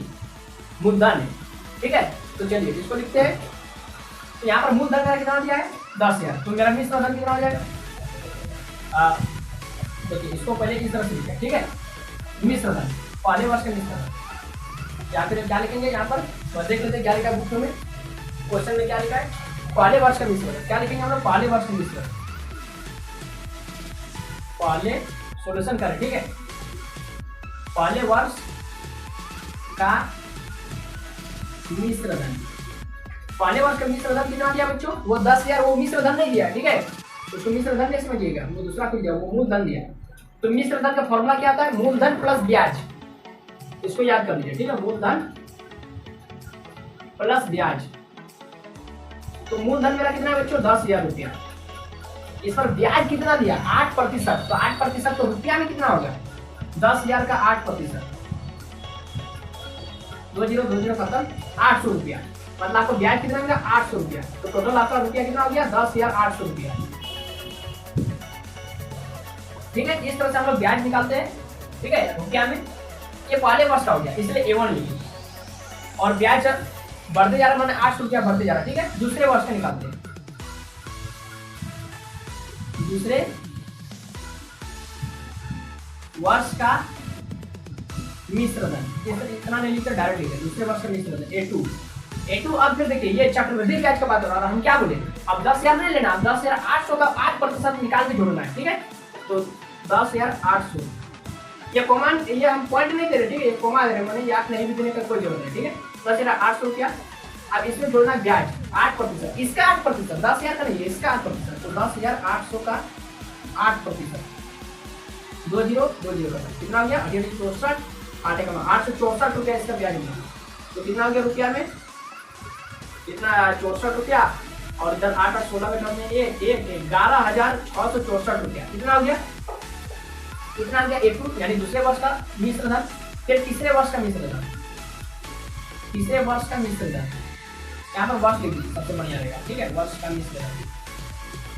मूलधन है, ठीक है? तो चलिए इसको लिखते हैं, तो यहाँ पर मूलधन का कितना दिया है 10,000, तो मेरा मिश्र धन कितना हो जाएगा, देखिए इसको पहले इस तरह से लिखा है, ठीक है? मिश्र धन पहले वर्ष का मिश्र धन, या फिर क्या लिखेंगे यहाँ पर देख लेते क्या लिखा है बुक में, क्वेश्चन में क्या लिखा है पहले वर्ष का मिश्रण, क्या लिखेंगे हम लोग पहले वर्ष का मिश्रण, पहले सॉल्यूशन करें, ठीक है? पहले वर्ष का मिश्र धन, पहले वर्ष का मिश्र धन कितना दिया बच्चों, वो 10,000, वो मिश्र धन नहीं दिया, ठीक है? उसको मिश्र धन नहीं समझिएगा, वो दूसरा कुछ दिया, वो मूलधन दिया। तो मिश्र धन का फॉर्मूला क्या आता है, मूलधन प्लस ब्याज, इसको याद कर लीजिए, ठीक है? मूलधन प्लस ब्याज, तो मूलधन मेरा कितना है बच्चों 10,000 रुपया, इस पर ब्याज कितना दिया 8%, तो 8% तो रुपया में कितना होगा 10,000 का 8%, 20 खत्म 800 रुपया, मतलब आपको ब्याज कितना मिला 800 रुपया, तो टोटल आपका रुपया कितना हो गया 10,800 रुपया, ठीक है? इस तरह से हम लोग ब्याज निकालते हैं, ठीक है? रुपया में ये पहले वर्ष का हो गया इसलिए A1 लिखिए, और ब्याज बढ़ते जा रहा है, मैंने 800 रुपया बढ़ते जा रहा है, ठीक है? दूसरे वर्ष का निकालते हैं, दूसरे वर्ष का मिश्र धन, इतना नहीं लिखते डायरेक्ट लिखते, दूसरे वर्ष का मिश्र धन A2। अब फिर देखिए ये चक्रवृद्धि ब्याज का बात हो रहा है, हम क्या बोले अब 10,000 नहीं लेना, अब 10,800 का 8% निकाल के जोड़ना है, ठीक है? तो 10,800 ये कॉमन, ये हम पॉइंट नहीं दे रहे, ठीक है? ये कॉमा दे रहे, मैंने याद नहीं भी देने का कोई जरूरत नहीं, ठीक है? 10,800 रुपया, अब इसमें जोड़ना ब्याज 8%, इसका 8%, 10,000 का नहीं है, इसका 8%, तो 10,800 का 8%, 20 कितना हो गया 864, 864 रुपया इसका ब्याज मिला, तो कितना हो गया रुपया में कितना 64 रुपया, और इधर 8 और 16 में हमने 11,664 रुपया, कितना हो गया A2 यानी दूसरे वर्ष का मिश्र धन। फिर तीसरे वर्ष का मिश्र धन, तीसरे वर्ष का मिश्र धन, यहाँ पर वर्ष लिख दीजिए सबसे बढ़िया रहेगा, ठीक है? वर्ष का मिश्र धन,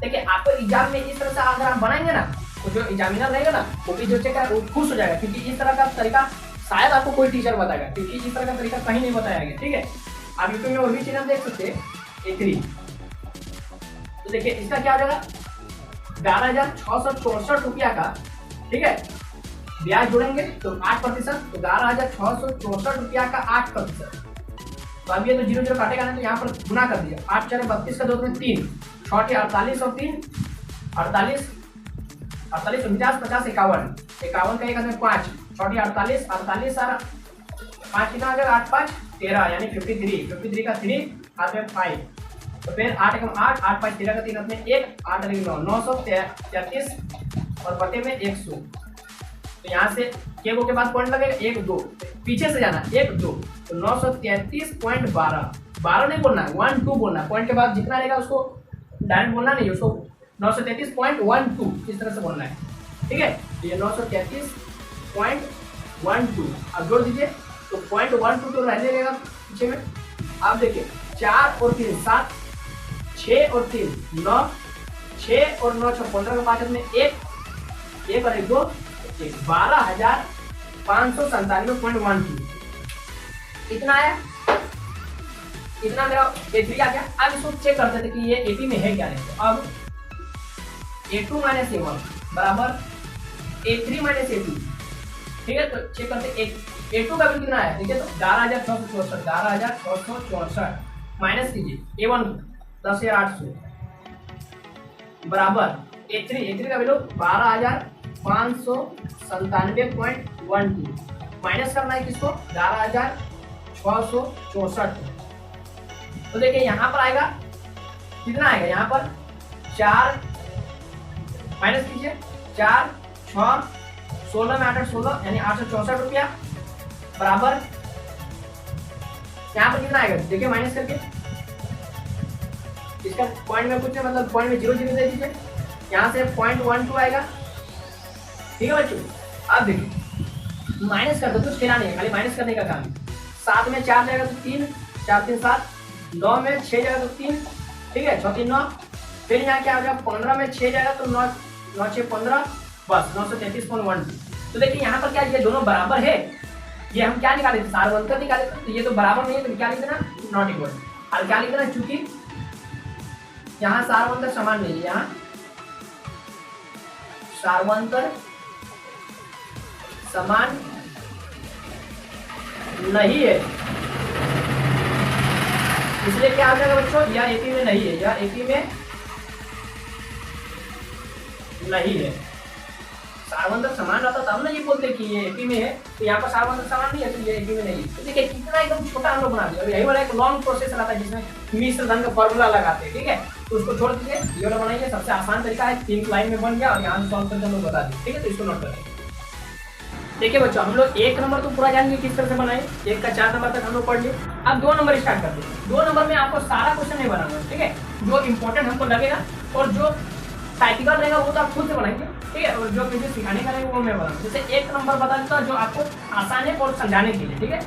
देखिए आपको एग्जाम में इस तरह से अगर आप बनाएंगे ना तो जो एग्जामिनर रहेगा ना वो भी जो चेक करेगा वो खुश हो जाएगा, क्योंकि इस तरह का तरीका शायद आपको कोई टीचर बताएगा, क्योंकि इस तरह का तरीका कहीं नहीं बताया गया, ठीक है? आप यूट्यूब में और भी चैनल देख सकते हैं A3, तो देखिए इसका क्या हो जाएगा 11,664 रुपया का, ठीक है? ब्याज जोड़ेंगे तो 8%, तो 11,664 रुपया का 8%, तो अब ये तो 0 काटेगा ना, तो यहाँ पर गुना कर दिया, 8 4 32 का 2 में 3, 6 48 और 3 48, 48 49 50 51, 51 का 1 में 5, 6 48 48 और 5 कितना आ जाएगा 8 5 13 यानी 53 का 3 हाथ में 5, तो फिर 8 1 8 8 5 13 का 3 हाथ में 1 8 9 933 और बटे में 100, तो यहाँ से केगो के बाद पॉइंट लगेगा 1 2, पीछे से जाना 1 2, तो 933.12, 12 नहीं बोलना 1 2 बोलना, पॉइंट के बाद जितना रहेगा उसको डायरेक्ट बोलना नहीं, उसको 933.12 इस तरह से बोलना है, ठीक है? ये 933.12 अब जोड़ दीजिए, तो 0.12 तो रहने लगेगा पीछे में। अब देखिए 4 और 3 7, 6 और 3 9, 6 और 9 6 15 का 5 में 1 और 1 2 12,597.12 इतना आया। इतना मेरा A3 आ गया। अब इसको चेक करते थे कि ये AP में है क्या नहीं। तो अब A2 माइनस A1 बराबर A3 माइनस A2, ठीक है। तो चेक करते A2 का भी कितना है, देखिए तो 11,664 माइनस कीजिए A1 10,800 बराबर A3 का वैल्यू 12,597.12 माइनस करना है किसको 11,664। तो देखिए यहाँ पर आएगा कितना आएगा, यहाँ पर 4 माइनस कीजिए 4 6 16 में 8 16 यानी 864 रुपया बराबर यहाँ पर कितना आएगा देखिए माइनस करके इसका पॉइंट में कुछ मतलब पॉइंट में 0 0 दे दीजिए, यहाँ से 0.12 आएगा, ठीक है बच्चों। अब देखिए माइनस कर दो, कुछ खेला नहीं है, खाली माइनस करने का काम। 7 में 4 जाएगा तो 3 4 3 7, 9 में 6 जाएगा तो 3, ठीक है 6 3 9, फिर यहाँ क्या हो जाएगा 15 में 6 जाएगा तो 9 9 6 15 बस 933.12। तो देखिए यहाँ पर क्या ये दोनों बराबर है, ये हम क्या निकाले थे सारवंतर निकाले थे, तो ये तो बराबर नहीं है तो क्या लिख देना नॉट इक्वल। और क्या लिख देना चूंकि यहाँ सारवंतर समान नहीं है, यहाँ सारवंतर समान नहीं है, इसलिए क्या हो जाएगा बच्चों यह एपी में नहीं है, यह एपी में नहीं है। सारवंतर समान रहता तब ना ये बोलते कि ये एपी में है, तो यहाँ पर सारवंतर समान नहीं है तो ये एपी में नहीं है। तो देखिए कितना एकदम छोटा हम लोग बना दिया। यही वाला एक लॉन्ग प्रोसेस रहता है जिसमें मिश्र धन का फॉर्मूला लगाते हैं, ठीक है। तो उसको छोड़ दीजिए, ये वाला बनाइए, सबसे आसान तरीका है, 3 लाइन में बन गया और यहाँ से सॉल्व करके हम लोग बता दिए, ठीक है। तो इसको नोट करें। देखिए बच्चों हम लोग 1 नंबर तो पूरा जानेंगे किस तरह से बनाए, 1 का 4 नंबर तक हम लोग पढ़ लिए। अब 2 नंबर स्टार्ट करते हैं। 2 नंबर में आपको सारा क्वेश्चन नहीं बनाना है, ठीक है। जो इंपॉर्टेंट हमको लगेगा और जो टाइपिकल रहेगा वो तो आप खुद से बनाएंगे, ठीक है। और जो मुझे सिखाने का रहेगा वो मैं बनाऊंगा। जैसे 1 नंबर बता देता जो आपको आसान है और समझाने के लिए, ठीक है।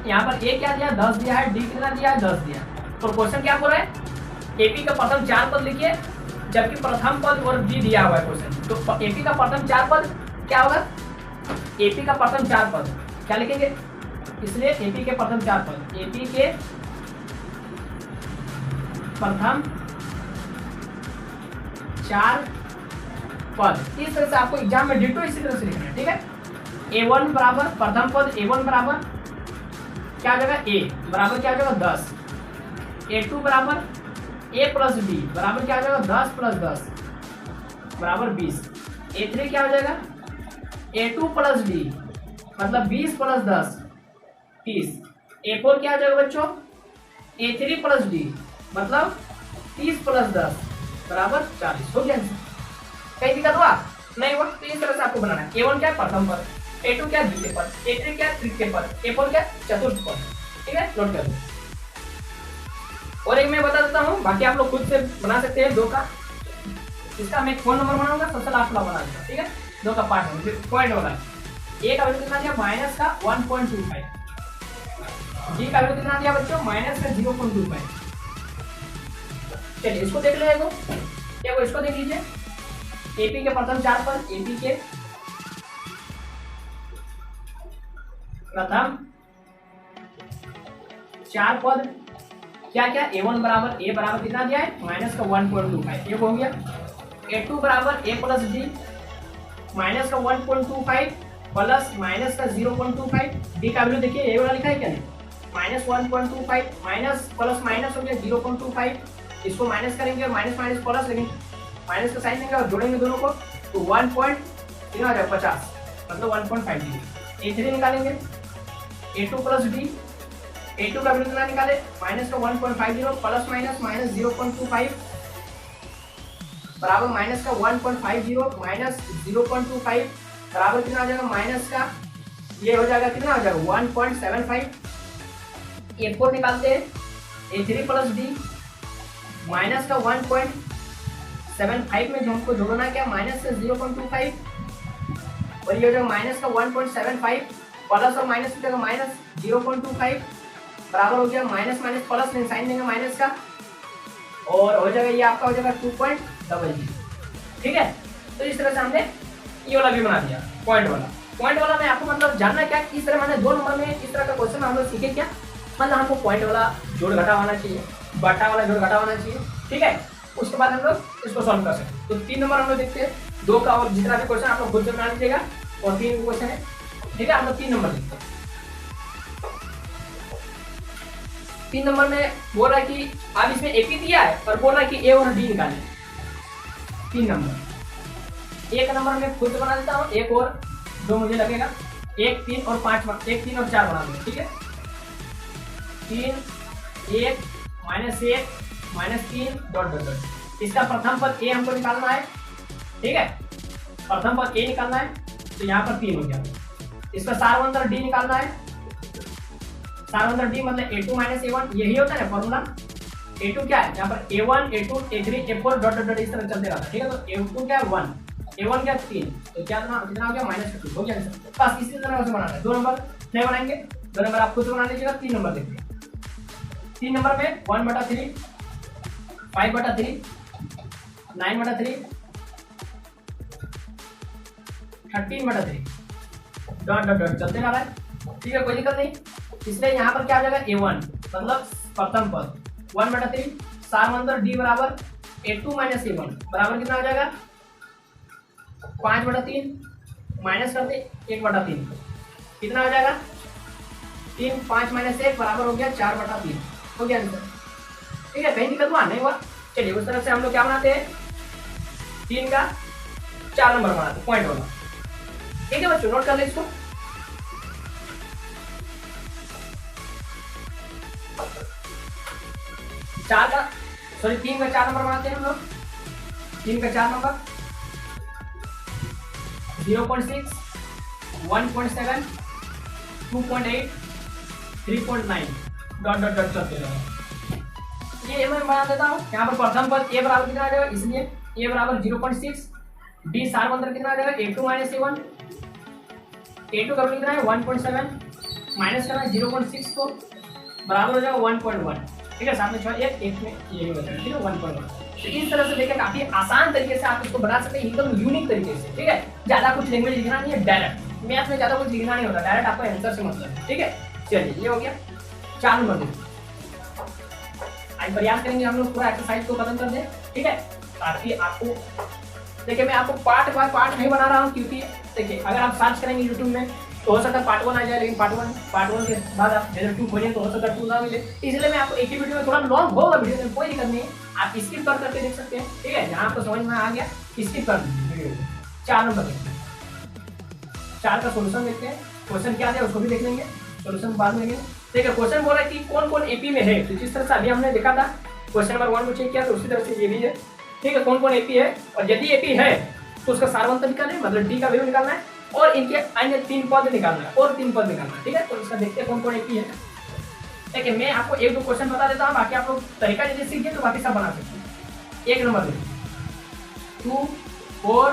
यहाँ पर A क्या दिया 10 दिया है, D कितना दिया है 10 दिया। तो क्वेश्चन क्या बोल रहा है AP का प्रथम 4 पद लिखिए, जबकि प्रथम पद और B दिया हुआ है क्वेश्चन। तो AP का प्रथम 4 पद क्या होगा, AP का प्रथम 4 पद क्या लिखेंगे, इसलिए AP के प्रथम 4 पद, AP के प्रथम 4 पद। इस तरह से आपको एग्जाम में डिटो इसी तरह से लिखना है, ठीक है। A1 बराबर प्रथम पद A1 बराबर क्या हो जाएगा A बराबर क्या हो जाएगा 10, A2 बराबर A प्लस B बराबर क्या हो जाएगा 10 प्लस 10 बराबर 20, A3 क्या हो जाएगा A2 प्लस D मतलब 20 प्लस 10 30, A4 क्या हो जाएगा बच्चों A3 प्लस D मतलब 30 प्लस 10 बराबर 40। हो गया, कहीं दिक्कत हुआ नहीं हुआ। तो इस तरह से आपको बनाना है। A1 क्या है प्रथम पद, A2 क्या है द्वितीय पद, A3 क्या है तृतीय पद, A4 क्या है चतुर्थ पद, ठीक है। नोट कर लो। और एक मैं बता देता हूँ, बाकी आप लोग खुद से बना सकते हैं 2 का। इसका मैं 4 नंबर बनाऊंगा, सबसे लास्ट वाला बना दूंगा, ठीक है। 2 का पार्ट है पॉइंट वाला। A का वैल्यू कितना दिया माइनस का 1.25, G का वैल्यू कितना दिया बच्चों माइनस का 0.25। चलिए इसको देख ले, इसको देख लीजिए। AP के प्रथम 4 पद, AP के प्रथम 4 पद क्या क्या A1 बराबर A बराबर कितना दिया है माइनस का 1.25, ये हो गया। A2 बराबर A प्लस D माइनस का 1.25 प्लस माइनस का 0.25, D का वैल्यू देखिए ये वाला लिखा है क्या नहीं माइनस 1.25 माइनस प्लस माइनस हो गया 0.25, इसको माइनस करेंगे और माइनस माइनस प्लस, लेकिन माइनस का साइन देंगे और जोड़ेंगे दोनों को तो 1.50 मतलब 1.50। A3 निकालेंगे A2 प्लस D, A2 का वैल्यू कितना निकाले माइनस का 1.50 प्लस माइनस माइनस 0.25 बराबर माइनस का 1.50 माइनस 0.25 बराबर कितना हो जाएगा माइनस का ये हो जाएगा कितना हो जाएगा 1.75। A4 निकालते हैं A3 प्लस D माइनस का 1.75 में जो हमको जोड़ना है क्या माइनस से 0.25 और ये हो जाएगा माइनस का 1.75 प्लस और माइनस हो जाएगा माइनस 0.25 बराबर हो गया माइनस माइनस प्लस में साइन देंगे माइनस का और हो जाएगा ये आपका हो जाएगा 2.00। ठीक है, तो इस तरह से हमने ये वाला भी बना दिया पॉइंट वाला। पॉइंट वाला में आपको मतलब जानना क्या, इस तरह मैंने 2 नंबर में इस तरह का क्वेश्चन हम लोग सीखे क्या, मतलब हमको पॉइंट वाला जोड़ घटा होना चाहिए, बटा वाला जोड़ घटा होना चाहिए। ठीक है, उसके बाद हम लोग इसको सॉल्व कर सकते हैं। तो 3 नंबर हम लोग देखते हैं, 2 का और जितना भी क्वेश्चन आप लोग खुद से बना लीजिएगा, और 3 क्वेश्चन है। ठीक है, हम लोग 3 नंबर देखते हैं। 3 नंबर में बोल रहा है कि आप इसमें एपी दिया है और बोल रहा है कि ए और डी निकालें। 3 नंबर, 1 नंबर में खुद बना देता हूँ, 1 और 2 मुझे लगेगा, 1 3 और 5, 1 3 और 4 बना दूंगा। ठीक है, 3 1 -1 -3 ... इसका प्रथम पद ए हमको निकालना है। ठीक है, प्रथम पद ए निकालना है, तो यहाँ पर 3 हो गया। इसका सारवंतर डी निकालना है, सारवंतर डी मतलब a2 - a1, यही होता है ना फॉर्मूला। a2 क्या है, यहाँ पर a1 a2 a3 a4 ... इस तरह चलते रहता है। ठीक है, तो a2 क्या है 1, a1 क्या 3, तो क्या कितना हो गया -2 हो गया। बस इसी तरह से बनाना है। 2 नंबर नहीं बनाएंगे, 2 नंबर आप खुद से बना लीजिएगा। 3 नंबर देखिए, 3 नंबर में 1/3 5/3 9/3 13/3 ... चलते जा रहा है। ठीक है, कोई दिक्कत नहीं। इसलिए यहाँ पर क्या आ जाएगा a1 मतलब प्रथम पद 1/3 सारवंतर d बराबर a2 - a1 बराबर कितना हो जाएगा 5/3 माइनस करते 1/3 कितना हो जाएगा 3 5 - 1 बराबर हो गया 4/3 हो गया आंसर। ठीक है, कहीं दिक्कत हुआ नहीं हुआ। चलिए उस तरफ से हम लोग क्या बनाते हैं 3 का 4 नंबर बनाते हैं पॉइंट वाला। ठीक है बच्चों, नोट कर ले इसको। चार का सॉरी 3 का 4 नंबर बनाते हैं हम लोग। 3 का 4 नंबर 0.6 1.7 2.8 3.9 ... चलते रहे। ये मैं बना देता हूँ। यहाँ पर प्रथम पद ए बराबर कितना आ जाएगा, इसलिए ए बराबर 0.6, डी सारवंतर कितना आ जाएगा a2 - a1, a2 का वैल्यू कितना है 1.7 माइनस करना 0.6 को बराबर हो जाएगा 1.1। ठीक है, साथ में 6 एक में ये भी बचा। ठीक है, 1.1। तो इस तरह से देखिए काफी आसान तरीके से आप इसको बना सकते हैं, एकदम यूनिक तरीके से। ठीक है, ज्यादा कुछ लैंग्वेज लिखना नहीं है, डायरेक्ट मैथ में ज्यादा कुछ लिखना नहीं होता, डायरेक्ट आपका आंसर से मतलब है। ठीक है, चलिए ये हो गया 4 नंबर देखिए। आज प्रयास करेंगे हम लोग पूरा एक्सरसाइज को खत्म कर दें। ठीक है, ताकि आपको देखिए मैं आपको पार्ट बाय पार्ट नहीं बना रहा हूँ, क्योंकि देखिए अगर आप सर्च करेंगे यूट्यूब में तो हो सकता है पार्ट 1 आ जाए, लेकिन पार्ट 1 के बाद आप जैसे 2 खोजें तो हो सकता है 2 ना मिले। इसलिए मैं आपको एक ही वीडियो में, थोड़ा लॉन्ग होगा वीडियो में, कोई दिक्कत नहीं है, आप स्किप कर करके देख सकते हैं। ठीक है, जहाँ आपको समझ में आ गया स्किप कर दीजिए वीडियो को। 4 नंबर देखते हैं, 4 का सोल्यूशन देखते हैं। क्वेश्चन क्या है उसको भी देख लेंगे, सोल्यूशन बाद में लेंगे। ठीक है, क्वेश्चन बोल रहा है कि कौन कौन एपी में है, तो जिस तरह से अभी हमने देखा था क्वेश्चन नंबर 1 को चेक किया, तो उसी तरह से ये भी है। ठीक है, कौन कौन एपी है, और यदि एपी है तो उसका सारवंतर निकालना है, मतलब डी का वैल्यू निकालना है, और इनके अन्य 3 पद निकालना है, और 3 पद निकालना है। ठीक है, तो इसका देखते हैं कौन कौन एपी है। ठीक है, मैं आपको 1-2 क्वेश्चन बता देता हूँ, बाकी आप लोग तरीका यदि सीख गए तो बाकी सब बना सकते हैं। 1 नंबर देखिए 2 4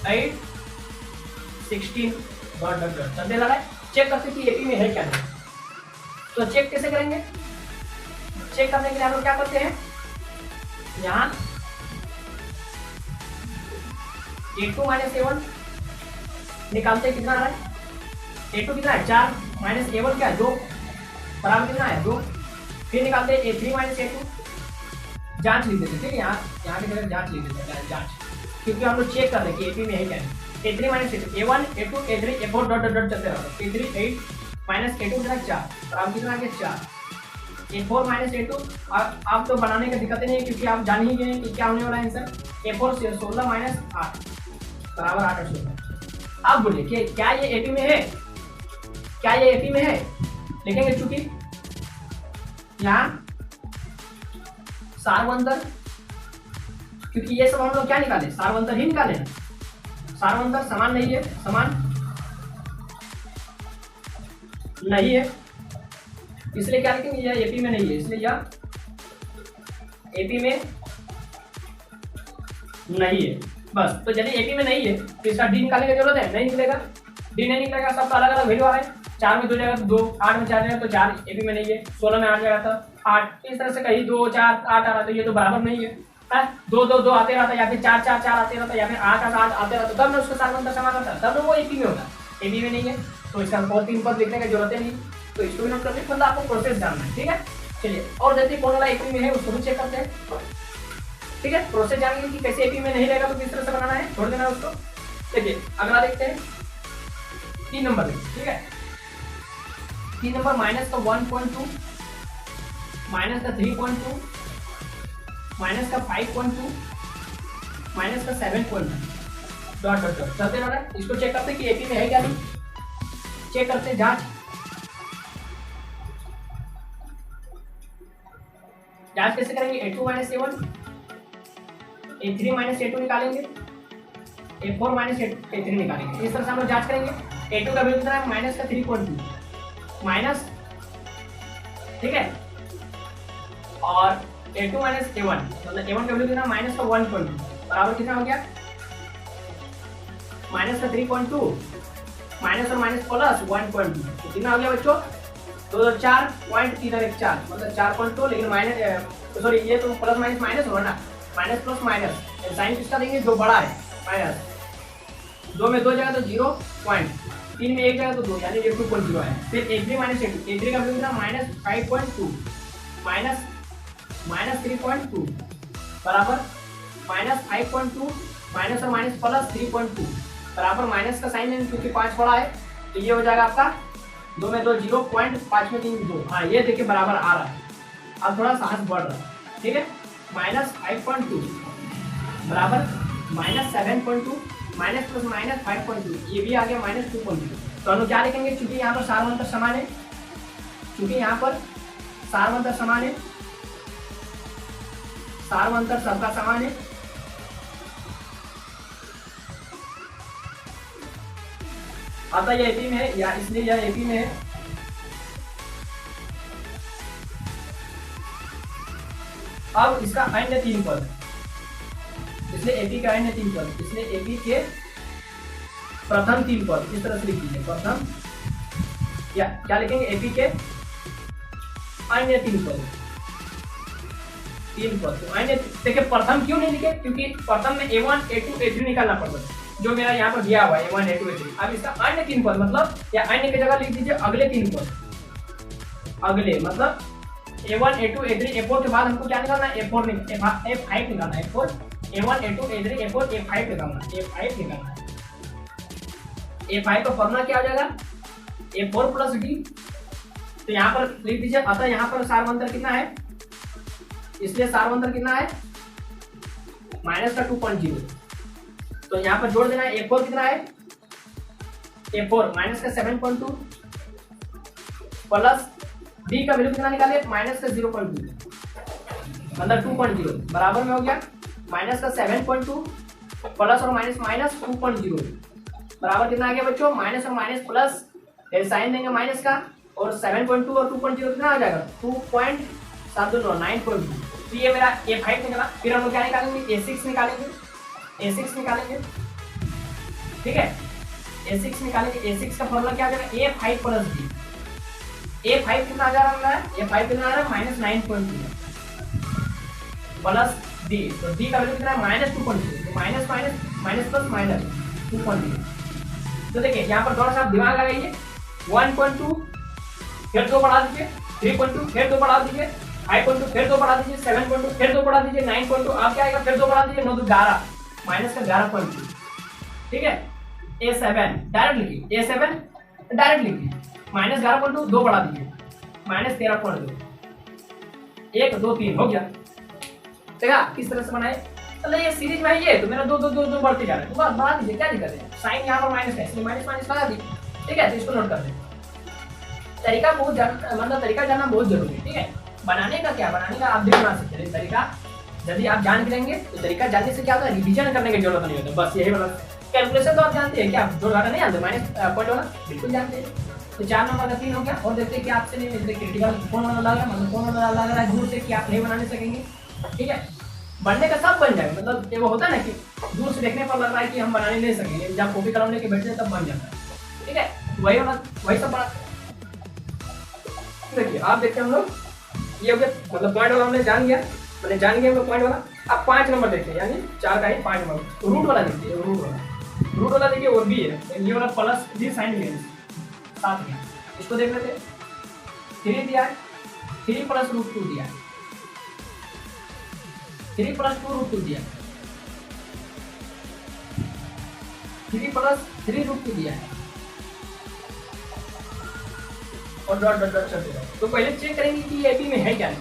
8 16 ... चलते जा रहा है। चेक करते कि एपी में है क्या नहीं। तो चेक कैसे करेंगे, चेक करने के लिए हम लोग क्या करते हैं, यहाँ a2 - a1 निकालते हैं, कितना आ रहा है a2 कितना है 4 माइनस a1 क्या है 2 बराबर कितना है 2। फिर निकालते हैं a3 - a2, जांच लिख देते हैं। ठीक है, यहाँ की जगह जांच लिख देते हैं, जांच, क्योंकि हम लोग चेक कर रहे हैं कि एपी में है क्या है। a3 - a2 a1 a2 a3 a4 ... चलते रहते हैं। a3 8 माइनस a2 कितना 4 बराबर कितना आ गया 4। a4 - a2 आप तो बनाने का दिक्कत नहीं है, क्योंकि आप जान ही गए कि क्या होने वाला है आंसर। a4 से 16 माइनस 8 बराबर 8 और 16। अब बोलिए कि क्या ये एपी में है, क्या ये एपी में है, लिखेंगे चूंकि यहाँ सारवंतर, क्योंकि ये सब हम लोग क्या निकाले, सारवंतर ही निकाले ना, सारवंतर समान नहीं है, समान नहीं है, इसलिए क्या लिखेंगे यह एपी में नहीं है, इसलिए यह एपी में नहीं है। बस, तो यदि एपी में नहीं है तो इसका डी निकालने की जरूरत है, नहीं निकलेगा, डी नहीं निकलेगा, सबका अलग अलग वैल्यू आ रहा है। 4 में 2 जाएगा तो 2, 8 में 4 जाएगा तो 4 एपी में नहीं है, 16 में 8 जाएगा तो 8, इस तरह से कहीं 2 4 8 आ रहा तो ये तो बराबर नहीं है। 2 2 2 आते रहता, या फिर 4 4 4 आते रहता, या फिर 8 8 आते रहता, तब ना उसका सार्वधातुक समान होता है, तब वो एपी में होता है। एपी में नहीं है तो इसका और 3 पद लिखने की जरूरत है नहीं, तो इसको भी नोट कर लीजिए, मतलब आपको प्रोसेस जानना है। ठीक है, चलिए और देखते हैं कौन वाला एपी में है उसको भी चेक करते हैं। ठीक है, प्रोसेस जानेंगे कि कैसे एपी में नहीं रहेगा तो किस तरह से बनाना है, छोड़ देना है उसको। देखिए अगला देखते हैं 3 नंबर में। ठीक है, 3 नंबर माइनस का 1.2, माइनस का 3.2, माइनस का 5.2, माइनस का 7.2, डॉट डॉट डॉट चलते रहना है। इसको चेक करते हैं कि एपी में है क्या नहीं, चेक करते हैं, जांच कैसे करेंगे। A2 minus A1, A3 minus A2 निकालेंगे, A4 माइनस A3 निकालेंगे, इस तरह से हम लोग जांच करेंगे। A2 का वैल्यू कितना है, माइनस का 3.2 माइनस, ठीक है, और A2 माइनस A1 मतलब A1 का वैल्यू कितना, माइनस का 1.2 बराबर कितना हो गया, माइनस का 3.2 माइनस और माइनस प्लस 1.2, तो कितना हो गया बच्चों, 2 4 पॉइंट 3 और 1 4 मतलब 4.2, लेकिन माइनस सॉरी ये तो प्लस माइनस माइनस होगा ना, माइनस प्लस माइनस साइन किसका देंगे, जो बड़ा है माइनस, 2 में 2 जाएगा तो 0 पॉइंट, 3 में 1 जाएगा तो 2 यानी ये 2.0 है। फिर A3 माइनस A2, A3 का वैल्यू कितना, माइनस 5.2 माइनस माइनस 3.2 बराबर माइनस 5.2 माइनस और माइनस प्लस 3.2 बराबर माइनस का साइन है क्योंकि 5 बड़ा है, तो ये हो जाएगा आपका 2 में 2 0 पॉइंट, 5 में 3 2, हाँ ये देखिए बराबर आ रहा है, अब थोड़ा साहस बढ़ रहा है। ठीक है, माइनस 5.2 बराबर माइनस 7.2 माइनस प्लस माइनस 5.2, ये भी आ गया माइनस 2.2। तो हम लोग क्या लिखेंगे, चूंकि यहाँ पर सार्वधातुक समान है, चूंकि यहाँ पर सार्वधातुक समान है, सार्वधातुक सबका समान है, अतः यह एपी में है या इसलिए यह एपी में है। अब इसका अन्य 3 पद, इसलिए एपी का अन्य 3 पद, इसलिए एपी के प्रथम 3 पद इस तरह से लिख लीजिए, प्रथम या क्या लिखेंगे, एपी के अन्य 3 पद, 3 पद। तो अन्य देखिए प्रथम क्यों नहीं लिखे, क्योंकि प्रथम में A1 A2 A3 निकालना पड़ता, जो मेरा यहाँ पर दिया हुआ है A1 A2 A3। अब इसका अन्य 3 पद मतलब, या अन्य की जगह लिख दीजिए अगले 3 पद, अगले मतलब A1 A2 A3 A4 के बाद हमको क्या निकालना है, A5 निकालना है, A4 A1 A2 A3 A4 A5 निकालना है, A5 निकालना है। A5 का फॉर्मूला क्या हो जाएगा, A4 प्लस D, तो यहाँ पर लिख दीजिए, अतः यहाँ पर सार्वधातुक कितना है, इसलिए सार्वधातुक कितना है, माइनस का 2.0, तो यहाँ पर जोड़ देना है। A4 कितना है, A4 माइनस का 7.2 प्लस D का वैल्यू कितना निकाले, माइनस का 0.2 मतलब 2.0 बराबर में हो गया माइनस का 7.2 प्लस और माइनस माइनस 2.0 बराबर कितना आ गया बच्चों, माइनस और माइनस प्लस, फिर साइन देंगे माइनस का, और 7.2 और 2.0 कितना आ जाएगा, 2.729 9.2, तो ये मेरा A5 निकला। फिर हम लोग क्या निकालेंगे, A6 निकालेंगे, A6 निकालेंगे, ठीक है, A6 निकालेंगे। A6 का फॉर्मूला क्या आ जाएगा, A5 प्लस D, A5 कितना आ जा रहा है, A5 कितना आ रहा है, माइनस 9.2 प्लस D, तो D का वैल्यू कितना है, माइनस 2.0, तो minus minus minus plus minus 2.0। तो देखिए यहाँ पर थोड़ा सा दिमाग लगाइए, 1.2 फिर 2 बढ़ा दीजिए, 3.2 फिर 2 बढ़ा दीजिए, 5.2 फिर 2 बढ़ा दीजिए, 7.2 फिर 2 बढ़ा दीजिए, 9.2 आप क्या आएगा, फिर 2 बढ़ा दीजिए, 9 2 11 माइनस का 11.2, ठीक है। A7 डायरेक्ट लिखिए, A7 डायरेक्ट लिखिए, माइनस 11.2 2 बढ़ा दीजिए, माइनस 13.2, 1 2 3 हो गया। देखा किस तरह से बनाए, तो ये सीरीज में ये तो मेरा 2 2 2 2 बढ़ते जा रहे हैं, तो बात बढ़ा दीजिए, क्या दिक्कत है, साइन यहाँ पर माइनस है इसलिए माइनस माइनस लगा दीजिए, ठीक है। तो इसको नोट कर दें, तरीका बहुत मतलब तरीका जानना बहुत जरूरी है, ठीक है। बनाने का क्या, बनाने का आप भी बना सकते हैं तरीका, यदि आप जान के लेंगे तो तरीका जानने से क्या होता है, रिवीजन करने की जरूरत नहीं होती, बस यही मतलब। कैलकुलेशन तो आप जानते हैं क्या, जोड़ घटा नहीं जानते, माइनस पॉइंट वाला बिल्कुल जानते हैं। तो 4 नंबर का 3 हो गया, और देखते हैं कि आपसे नहीं क्रिटिकल कौन वाला लग रहा है, मतलब कौन वाला लग रहा है दूर से कि आप नहीं बनाने सकेंगे, ठीक है। बनने का सब बन जाएगा, मतलब वो होता है ना कि दूर से देखने पर लग रहा है कि हम बनाने नहीं सकेंगे, जब कॉपी कलम लेके बैठते हैं तब बन जाता है, ठीक है। वही सब देखिए आप देखते हैं हम लोग, ये हो गया मतलब पॉइंट वाला हमने जान गया, मैंने जान गया हम लोग पॉइंट वाला। अब 5 नंबर देखते हैं, यानी 4 का ही 5 नंबर रूट वाला देखिए, रूट वाला देखिए और भी है, ये वाला प्लस भी साइन भी है साथ में, इसको देख लेते हैं। 3 दिया है, 3 प्लस रूट 2 दिया है, 3 प्लस 2 रूट 2 दिया है, 3 प्लस 3 रूट 2 दिया है, और डॉट डॉट डॉट चलते रहे। तो पहले चेक करेंगे कि एपी में है क्या नहीं,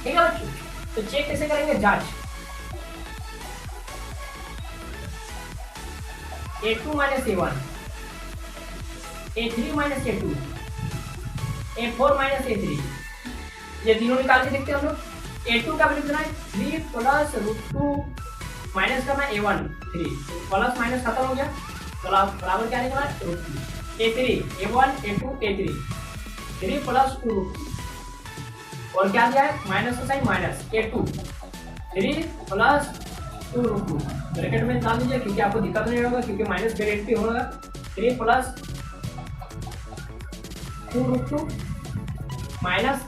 ठीक है बच्चों। तो चेक कैसे करेंगे, जांच। A2 minus A1, A3 minus A2, A4 minus A3, ये तीनों निकाल के देखते हैं हम लोग। A2 का वैल्यू कितना है, 3 प्लस रूट 2 माइनस करना A1 3, प्लस माइनस खत्म हो गया, तो बराबर क्या निकला है, root 2। A3 A1 A2 A3, 3 plus 2 root 2, और क्या दिया है, माइनस का sign minus, A2 3 plus 2 root 2, bracket में डाल दीजिए क्योंकि आपको दिक्कत नहीं होगा, क्योंकि माइनस ब्रैकेट पे होगा। 3 plus 2 root 2 minus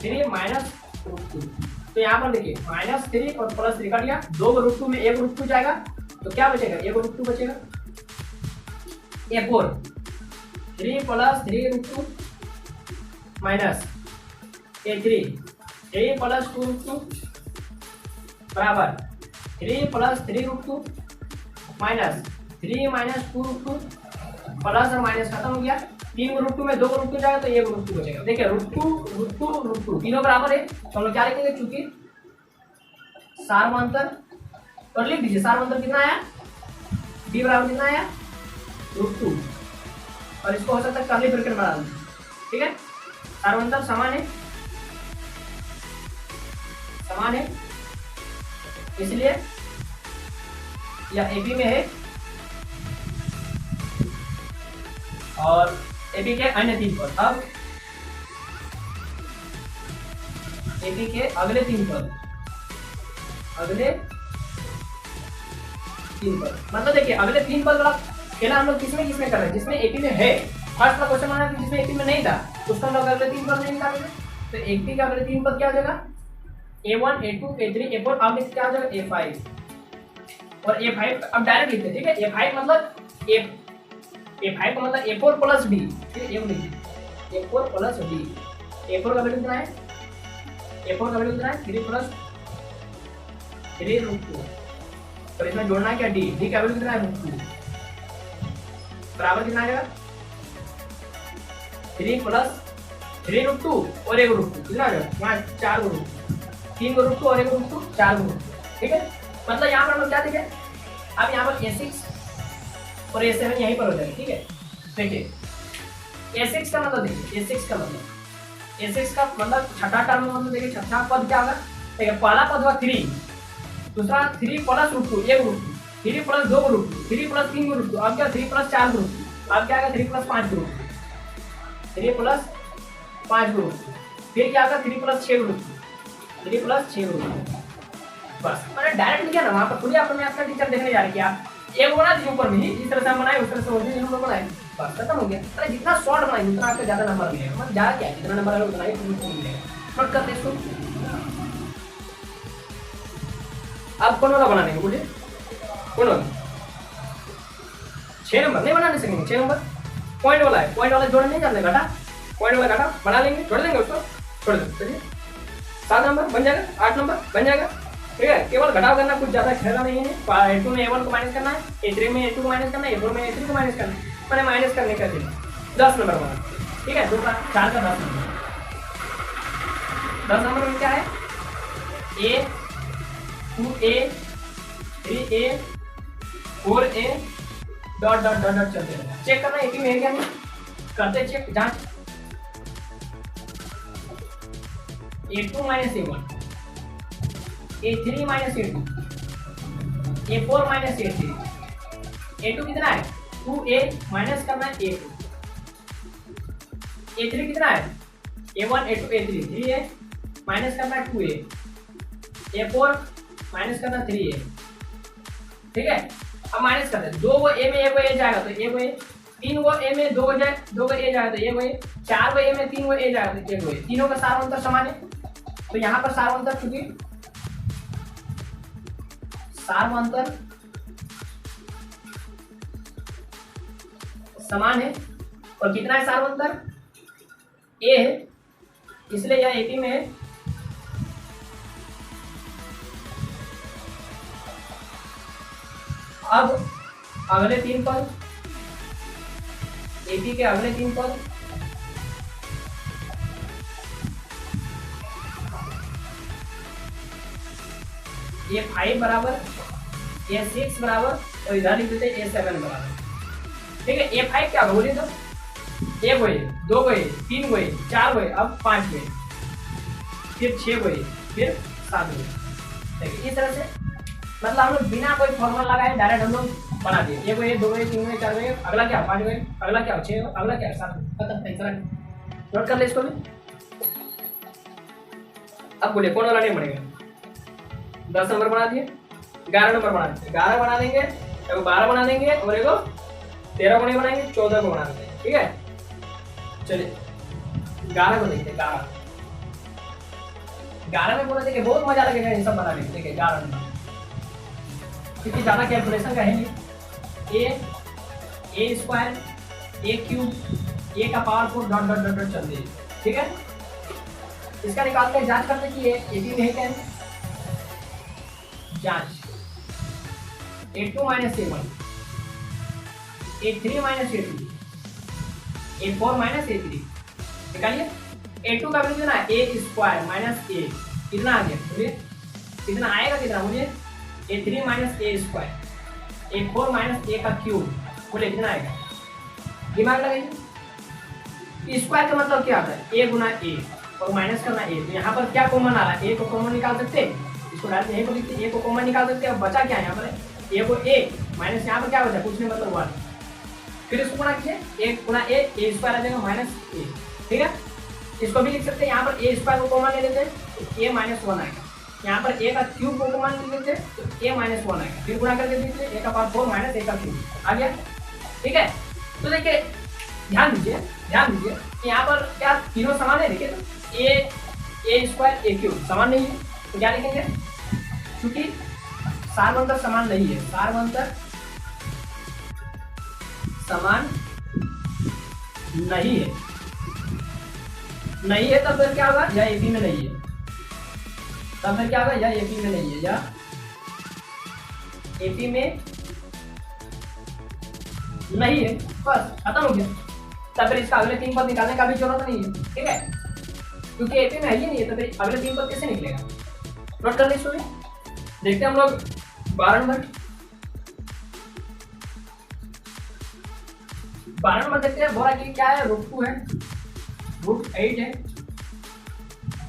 3 minus root 2, तो यहाँ पर देखिए माइनस 3 और प्लस 3 कट गया, 2 रूट 2 में 1 रूट 2 जाएगा, तो क्या बचेगा, 1 रूट 2 बचेगा। A4 3 plus 3 root 2 minus A3 3 plus 2 root 2 बराबर 3 plus 3 root 2 minus 3 minus 2 root 2, plus और माइनस खत्म हो गया। 3 रूट 2 में 2 रूट 2 जाएगा तो 1 रूट 2 बचेगा। देखिए रूट 2 रूट 2 रूट 2 तीनों बराबर है, तो हम लोग क्या लिखेंगे, चूंकि सार्वंतर, और लिख दीजिए सार्वंतर कितना आया, d बराबर कितना आया, रूट 2, और इसको हो सकता है कर्ली ब्रैकेट बना दीजिए, ठीक है। सार्वंतर समान है, समान है, इसलिए यह एपी में है, और एपी के अन्य 3 पद। अब एपी के अगले 3 पद, अगले 3 पद मतलब देखिए अगले 3 पद वाला खेला हम लोग किसमें किसमें कर रहे हैं, जिसमें एपी में है। फर्स्ट का क्वेश्चन माना जिसमें एपी में नहीं था, उसका हम लोग अगले 3 पद नहीं निकालेंगे, तो एपी का अगले 3 पद क्या हो जाएगा, A1 A2 A3 A4, अब लिखते क्या हो जाएगा, A5, और A5 अब डायरेक्ट लिखते हैं, ठीक है। A5 मतलब A5 का मतलब A4 plus B, A4 plus B, A4 का वैल्यू कितना है, A4 का वैल्यू कितना है, 3 प्लस 3 रूट 2, तो इसमें जोड़ना है क्या, D का वैल्यू कितना है, रूट 2, बराबर कितना आ जाएगा, 3 प्लस 3 रूट 2 और 1 रूट 2, कितना आ जाएगा, 4 रूट 2, 3 रूट 2 और 1 रूट 2, 4 रूट 2, ठीक है। मतलब यहाँ पर हम लोग क्या देखें, अब यहाँ पर A6 और A7 यहीं पर हो जाएगा, ठीक है। देखिए A6 का मतलब देखिए, A6 का मतलब छठा टर्म में मतलब देखिए छठा पद क्या होगा, देखिए पहला पद हुआ 3, दूसरा 3 plus root 2 1 root 2, 3 plus 2 root 2, 3 plus 3 root 2, अब क्या 3 प्लस 4 रूट 2, अब क्या आएगा 3 प्लस 5 रूट 2, 3 प्लस 5 रूट 2, फिर क्या आएगा 3 प्लस 6 रूट 2, 3 प्लस 6 रूट 2, बस मैंने डायरेक्ट लिखा ना, वहाँ पर थोड़ी आपने आपका टीचर देखने जा रही है, आप एक बना दीजिए ऊपर में ही, इस तरह से हम बनाए उस तरह से और भी हम लोग बनाए, बस खत्म हो गया। अरे जितना शॉर्ट बनाए उतना आपका ज्यादा नंबर मिलेगा, मतलब ज्यादा क्या जितना नंबर आएगा उतना ही मिलेगा। नोट करते इसको, आप कौन वाला बनाने को बोलिए, कौन वाला, 6 नंबर नहीं बनाने सकेंगे, 6 नंबर पॉइंट वाला है, पॉइंट वाला जोड़ नहीं जाते, घटा पॉइंट वाला घटा बना लेंगे, छोड़ देंगे उसको, छोड़ देंगे, चलिए 7 नंबर बन जाएगा, 8 नंबर बन जाएगा, ठीक है। केवल घटाव करना, कुछ ज्यादा खेलना नहीं है। A2 में A1 को माइनस करना है, A3 में A2 को माइनस करना है, A4 में A3 को माइनस करना है, मैंने माइनस करने का दिन 10 नंबर बना, ठीक है। 2 का 4 का 10 नंबर, 10 नंबर में क्या है, A 2A 3A 4A dot dot dot dot चलते रहेगा। चेक करना एपी में है क्या नहीं, करते चेक जांच। A2 minus A1, A3 minus A2, A4 minus A3, A2 कितना है 2A माइनस करना है A2, A3 कितना है A1 A2 A3 3A minus करना है 2A, A4 माइनस करना 3A, ठीक है। अब माइनस करते हैं, 2 को A में 1 को A जाएगा तो 1 को A तीन गो ए में दो गो जाए, दो गो ए जाए तो एक गो ए, चार गो ए में तीन गो ए जाए तो एक गो ए, तीनों का सार्वंतर समान है। तो यहाँ पर सार्वंतर चूंकि सार्वंतर समान है और कितना है सार्वंतर ए है, इसलिए यह एपी में है। अब अगले तीन पद, एपी के अगले तीन पद A5 बराबर A6 बराबर और इधर लिख देते A7 बराबर। ठीक है, A5 क्या होगा बोलिए तो, एक गो ए, दो गो ए, तीन गो ए, चार गो ए, अब पांच गो ए, फिर छह गो ए, फिर सात गो ए। देखिए इस तरह से मतलब हम लोग बिना कोई फॉर्मूला लगाए डायरेक्ट हम लोग बना दिए। एक गो ए, दो गो ए, तीन गो ए, चार गो ए, अगला क्या पांच गो ए, अगला क्या छह, अगला क्या सात, खत्म। टेंशन नोट कर ले इसको भी। अब बोलिए कौन वाला नहीं बनेगा? 10 नंबर बना दिए, 11 नंबर बना देंगे, 11 बना देंगे, एगो 12 बना देंगे और एगो 13 को नहीं बनाएंगे, 14 को बना देंगे। ठीक है, चलिए 11 को देखते हैं। 11 में बोला देखिए बहुत मजा लगेगा ये सब बनाने में। देखिए 11 नंबर क्योंकि ज्यादा कैलकुलेशन का है नहीं, ए स्क्वायर, ए क्यूब, ए का power 4 dot dot dot dot चल रही है। ठीक है, इसका निकालते हैं, जांच करते हैं कि ए बी में क्या है। जांच A2 minus A1, A3 minus A2, A4 minus A3 निकालिए। A2 का वैल्यू कितना है? A स्क्वायर माइनस A, कितना आ गया बोलिए, कितना आएगा, कितना बोलिए? A3 minus A square, A4 minus A का क्यूब, बोलिए कितना आएगा? दिमाग लगाइए। स्क्वायर का मतलब क्या आता है? A गुना A और माइनस करना A। तो यहाँ पर क्या कॉमन आ रहा है? A को कॉमन निकाल सकते हैं, इसको डायरेक्ट यहीं को लिखते हैं, A को कॉमन निकाल सकते हैं। अब बचा क्या है यहाँ पर? A को A माइनस यहाँ पर क्या बचा? कुछ नहीं, मतलब 1। फिर इसको गुणा कीजिए, A गुना A स्क्वायर आ जाएगा माइनस A। ठीक है, इसको भी लिख सकते हैं, यहाँ पर A स्क्वायर को कॉमन ले लेते हैं तो A माइनस 1 आएगा। यहाँ पर A का क्यूब को कॉमन ले लेते हैं तो A माइनस 1 आएगा। फिर गुणा करके देखिए, A का पावर 4 माइनस A का क्यूब आ गया। ठीक है, तो देखिए ध्यान दीजिए, ध्यान दीजिए, यहाँ पर क्या तीनों समान है? देखिए तो A स्क्वायर A क्यूब समान नहीं है, तो क्या लिखेंगे? क्योंकि सार्वंतर समान नहीं है, सार्वंतर समान नहीं है, नहीं है तब फिर क्या होगा? या एपी में नहीं है, तब फिर क्या होगा? या एपी में नहीं है, या एपी में नहीं है, बस खत्म हो गया। तब फिर इसका अगले तीन पद निकालने का भी जरूरत नहीं है। ठीक है, क्योंकि एपी में है ही नहीं है, तो फिर अगले तीन पद कैसे निकलेगा? नोट कर ले इसको भी। देखते हैं हम लोग 12 नंबर। 12 नंबर देखते हैं। बोला कि क्या है? √2 है, √8 है,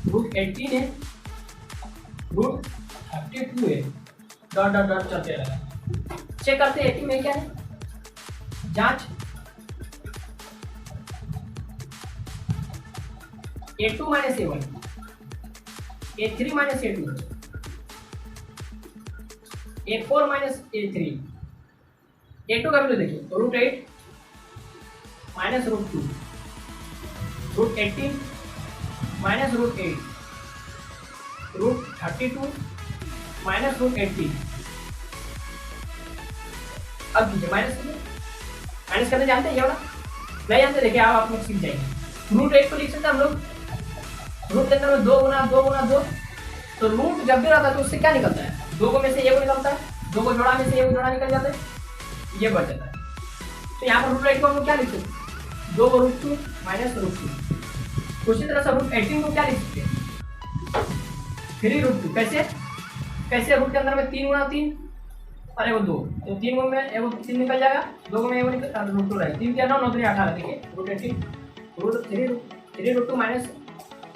√18 है, √32 है, डॉट डॉट डॉट चलते रहेगा। चेक करते हैं एपी में क्या है। जांच A2 minus A1, A3 minus A2, A4 minus A3, A2 का वैल्यू देखिए तो √8 माइनस √2, √18 माइनस √8, √32 माइनस √18। अब कीजिए माइनस कीजिए, माइनस करने जानते हैं ये वाला? नहीं जानते? देखिए आप लोग सीख जाएंगे। √8 को लिख सकते हैं हम लोग, रूट के अंदर में 2 गुना 2 गुना 2, तो रूट जब भी रहता है तो उससे क्या निकलता है? 2 को में से एक निकलता है, 2 को जोड़ा में से एक जोड़ा निकल जाता है, ये बच जाता है। तो यहाँ पर √8 को हम लोग क्या लिखते हैं? 2 √2 माइनस √2। उसी तरह से √18 को क्या लिख सकते हैं? 3 √2। कैसे? कैसे? रूट के अंदर में 3 गुना 3 और एगो 2, तो 3 में एगो 3 निकल जाएगा, 2 में एगो निकल √2 रहेगा। 3 क्या 9 9 3 18। देखिए √18 3 √2 माइनस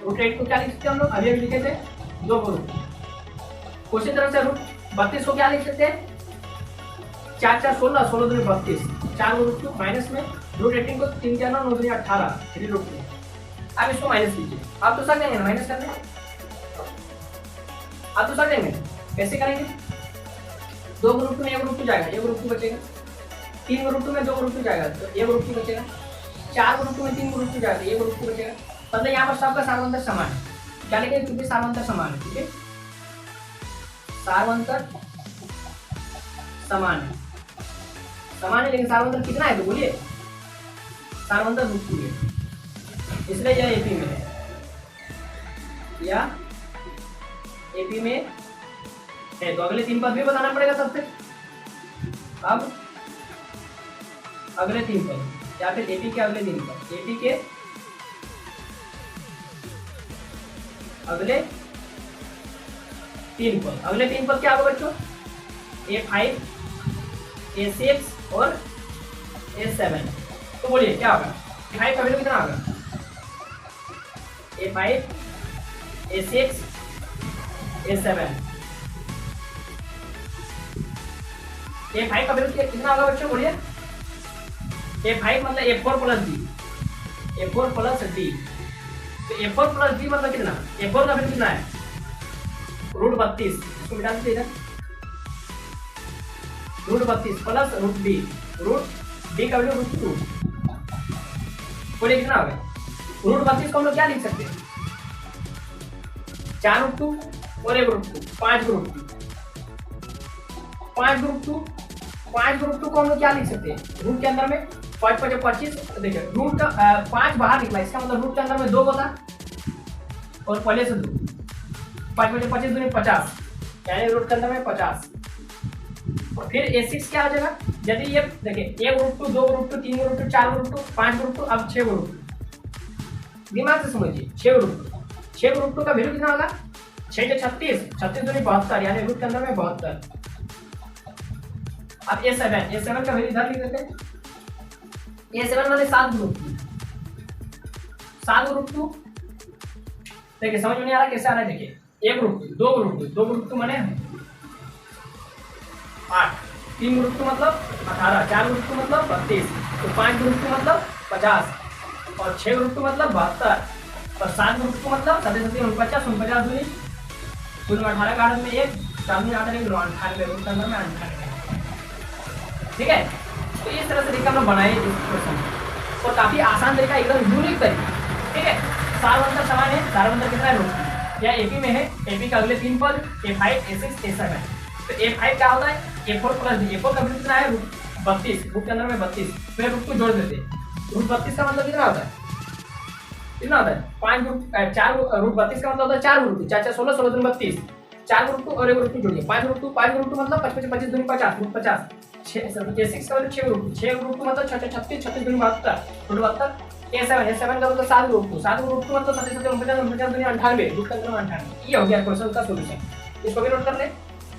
√8 को क्या लिख सकते हैं हम लोग? अभी लिखे थे 2 को √2। उसी तरह से √32 को क्या लिख सकते हैं? 4 4 16 16 2 32, 4 को √2 माइनस में √18 को 3 क्या 9 9 3 18 3 √2। अब इसको माइनस कीजिए, आप तो सक देंगे माइनस करने, आप तो सक देंगे। कैसे करेंगे? 2 √2 में 1 √2 जाएगा, 1 √2 बचेगा, 3 रूट 2 में 2 रूट 2 जाएगा तो 1 रूट 2 बचेगा, 4 रूट 2 में 3 रूट 2 जाएगा तो 1 रूट 2 बचेगा। मतलब यहाँ पर सबका सार्वंतर समान है, क्या लिखेंगे, क्योंकि सार्वंतर समान है, ठीक है, सार्वंतर समान है, समान है, लेकिन सार्वंतर कितना है तो बोलिए, सार्वंतर रूट 2 है, इसलिए यह एपी में है, या एपी में है। तो अगले 3 पद भी बताना पड़ेगा सबसे। अब अगले 3 पद या फिर एपी के अगले 3 पद, एपी के अगले 3 पद, अगले 3 पद क्या होगा बच्चों, A5, A6 और A7। तो बोलिए क्या होगा, A5 का वैल्यू कितना होगा, A5, A6, A7। A5 का वैल्यू कितना होगा बच्चों, बोलिए, A5 मतलब A4 plus D, A4 plus D, तो A4 प्लस डी मतलब कितना, A4 का वैल्यू कितना है, रूट 32, इसको मिटा दीजिए इधर, रूट 32 प्लस रूट डी का वैल्यू रूट 2, बोलिए कितना होगा, रूट 32 को हम लोग क्या लिख सकते हैं, 4 रूट 2 और 1 रूट 2, 5 रूट 2, 5 रूट 2, 5 रूट 2 को हम लोग क्या लिख सकते हैं, रूट के अंदर में 5 5 25, देखिए रूट का 5 बाहर निकला, इसका मतलब रूट के अंदर में 2 होता और पहले से 2, 5 5 25 दूनी 50, यानी रूट के अंदर में 50। और फिर A6 क्या हो जाएगा, यदि ये देखिए 1 root 2, 2 root 2, 3 root 2, 4 root 2, 5 root 2, अब 6 रूट 2, दिमाग से समझिए, 6 रूट 2, 6 रूट 2 का वैल्यू कितना होगा, 6 से 36, 36 दूनी 72, यानी रूट के अंदर में 72। अब A7 का वैल्यू इधर लिख देते हैं, A7 माने 7 रूट 2, 7 रूट 2, देखिए समझ में नहीं आ रहा कैसे आ रहा है, देखिए 1 रूट 2, 2 रूट 2, 2 रूट 2 माने 8, 3 रूट 2 मतलब 18, 4 रूट 2 मतलब 32, तो 5 रूट 2 मतलब 50, और 6 रूट 2 मतलब 72, और 7 रूट 2 मतलब 37 49 49 दूनी कुल 18 का आदत में 1 4 में 8 एक 98 रूट के अंदर में 98, ठीक है। तो इस तरह से देखकर हम लोग बनाए इस क्वेश्चन, और काफी आसान तरीका, एकदम यूनिक तरीका, ठीक है। सार्वंतर समान है, सार्वंतर कितना है, रूट, या एपी में है, एपी का अगले 3 पद A5, A6, A7। तो A5 क्या होता है, A4 प्लस डी, A4 का वैल्यू कितना है, रूट 32, रूट के अंदर में 32, फिर रूट को जोड़ देते, रूट 32 का मतलब कितना होता है, कितना होता है, 5 रूट 4 रूट 32 का मतलब होता है 4 रूट 4 4 16 16 दूनी 32, 4 रूट 2 और 1 रूट 2 जोड़िए, 5 रूट 2 मतलब 25 25 दूनी 50, रूट 50, 6 का मतलब 6 रूट 2 मतलब 6 36 36 दूनी 72, रूट 72। A7 का मतलब 7 रूट 2 मतलब 37 49 49 दूनी 98, रूट का अंदर 98। ये हो गया क्वेश्चन का सॉल्यूशन, इसको भी नोट कर ले।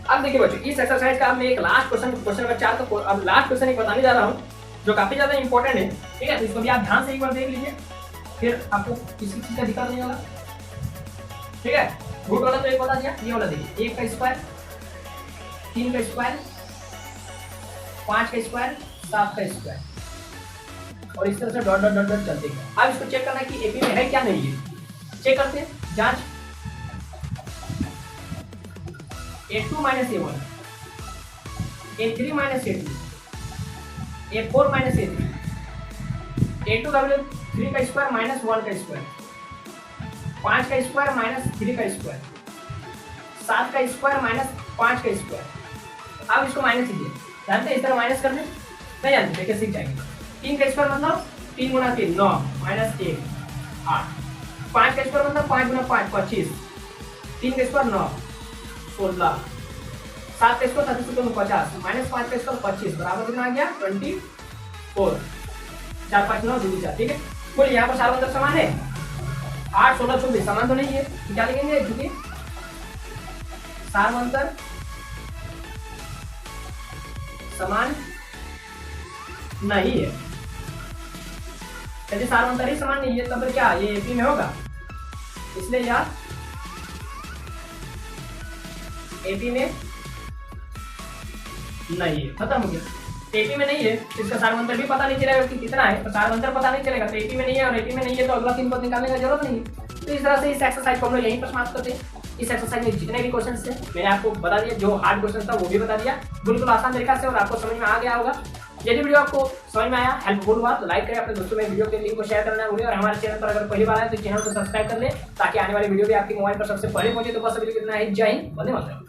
अब देखिए बच्चों, इस एक्सरसाइज का मैं एक लास्ट क्वेश्चन नंबर 4 का अब लास्ट क्वेश्चन एक बताने जा रहा हूँ, जो काफी ज्यादा इंपॉर्टेंट है, ठीक है। तो इसको भी आप ध्यान से एक बार देख लीजिए, फिर आपको किसी चीज का दिक्कत नहीं होगा, ठीक है। रूट वाला तो एक बता दिया, ये वाला देखिए, 1 का स्क्वायर, 3 का स्क्वायर, 5 का स्क्वायर, 7 का स्क्वायर, और इस तरह से डॉट डॉट डॉट डॉट चलते हैं। अब इसको चेक करना कि एपी में है क्या नहीं है, चेक करते हैं, जांच। A2 minus A1, A3 minus A2, A4 minus A3, A2 का वैल्यू 3 का स्क्वायर माइनस 1 का स्क्वायर, 5 का स्क्वायर माइनस 3 का स्क्वायर, 7 का स्क्वायर माइनस 5 का स्क्वायर। अब इसको माइनस कीजिए, जानते हैं इस तरह माइनस करने, नहीं जानते, देखिए सीख जाएंगे। 3 का स्क्वायर मतलब 3 गुना 3 9 माइनस 1 8, 5 का स्क्वायर मतलब 5 गुना 5 25, 3 का स्क्वायर 9 16, 7 का स्क्वायर 37 50 माइनस 5 का स्क्वायर 25 बराबर कितना आ गया 24, 4 5 9 2 4, ठीक है। बोलिए यहाँ पर सार्वंतर समान है, 8 16 24 समान तो नहीं है, तो क्या लिखेंगे, क्योंकि सार्वंतर समान नहीं है, यदि सार्वंतर ही समान नहीं है तब क्या ये एपी में होगा, इसलिए यार एपी में नहीं है, खत्म हो गया। एपी में नहीं है, इसका सार्वंतर भी पता नहीं चलेगा कि कितना है, तो सार्वंतर पता नहीं चलेगा, तो एपी में नहीं है, और एपी में नहीं है तो अगला 3 पद निकालने का जरूरत नहीं है। तो इस तरह से इस एक्सरसाइज को हम लोग यहीं पर समाप्त करते हैं। इस एक्सरसाइज में जितने भी क्वेश्चन थे मैंने आपको बता दिया, जो हार्ड क्वेश्चन था वो भी बता दिया बिल्कुल आसान तरीका से, और आपको समझ में आ गया होगा यदि वीडियो आपको समझ में आया, हेल्पफुल हुआ, तो लाइक करें, अपने दोस्तों में वीडियो के लिंक को शेयर करना ना भूलें और हमारे चैनल पर अगर पहली बार आए तो चैनल को सब्सक्राइब कर ले ताकि आने वाली वीडियो भी आपके मोबाइल पर सबसे पहले पहुंचे। तो बस अभी कितना है, जय हिंद, वंदे मातरम।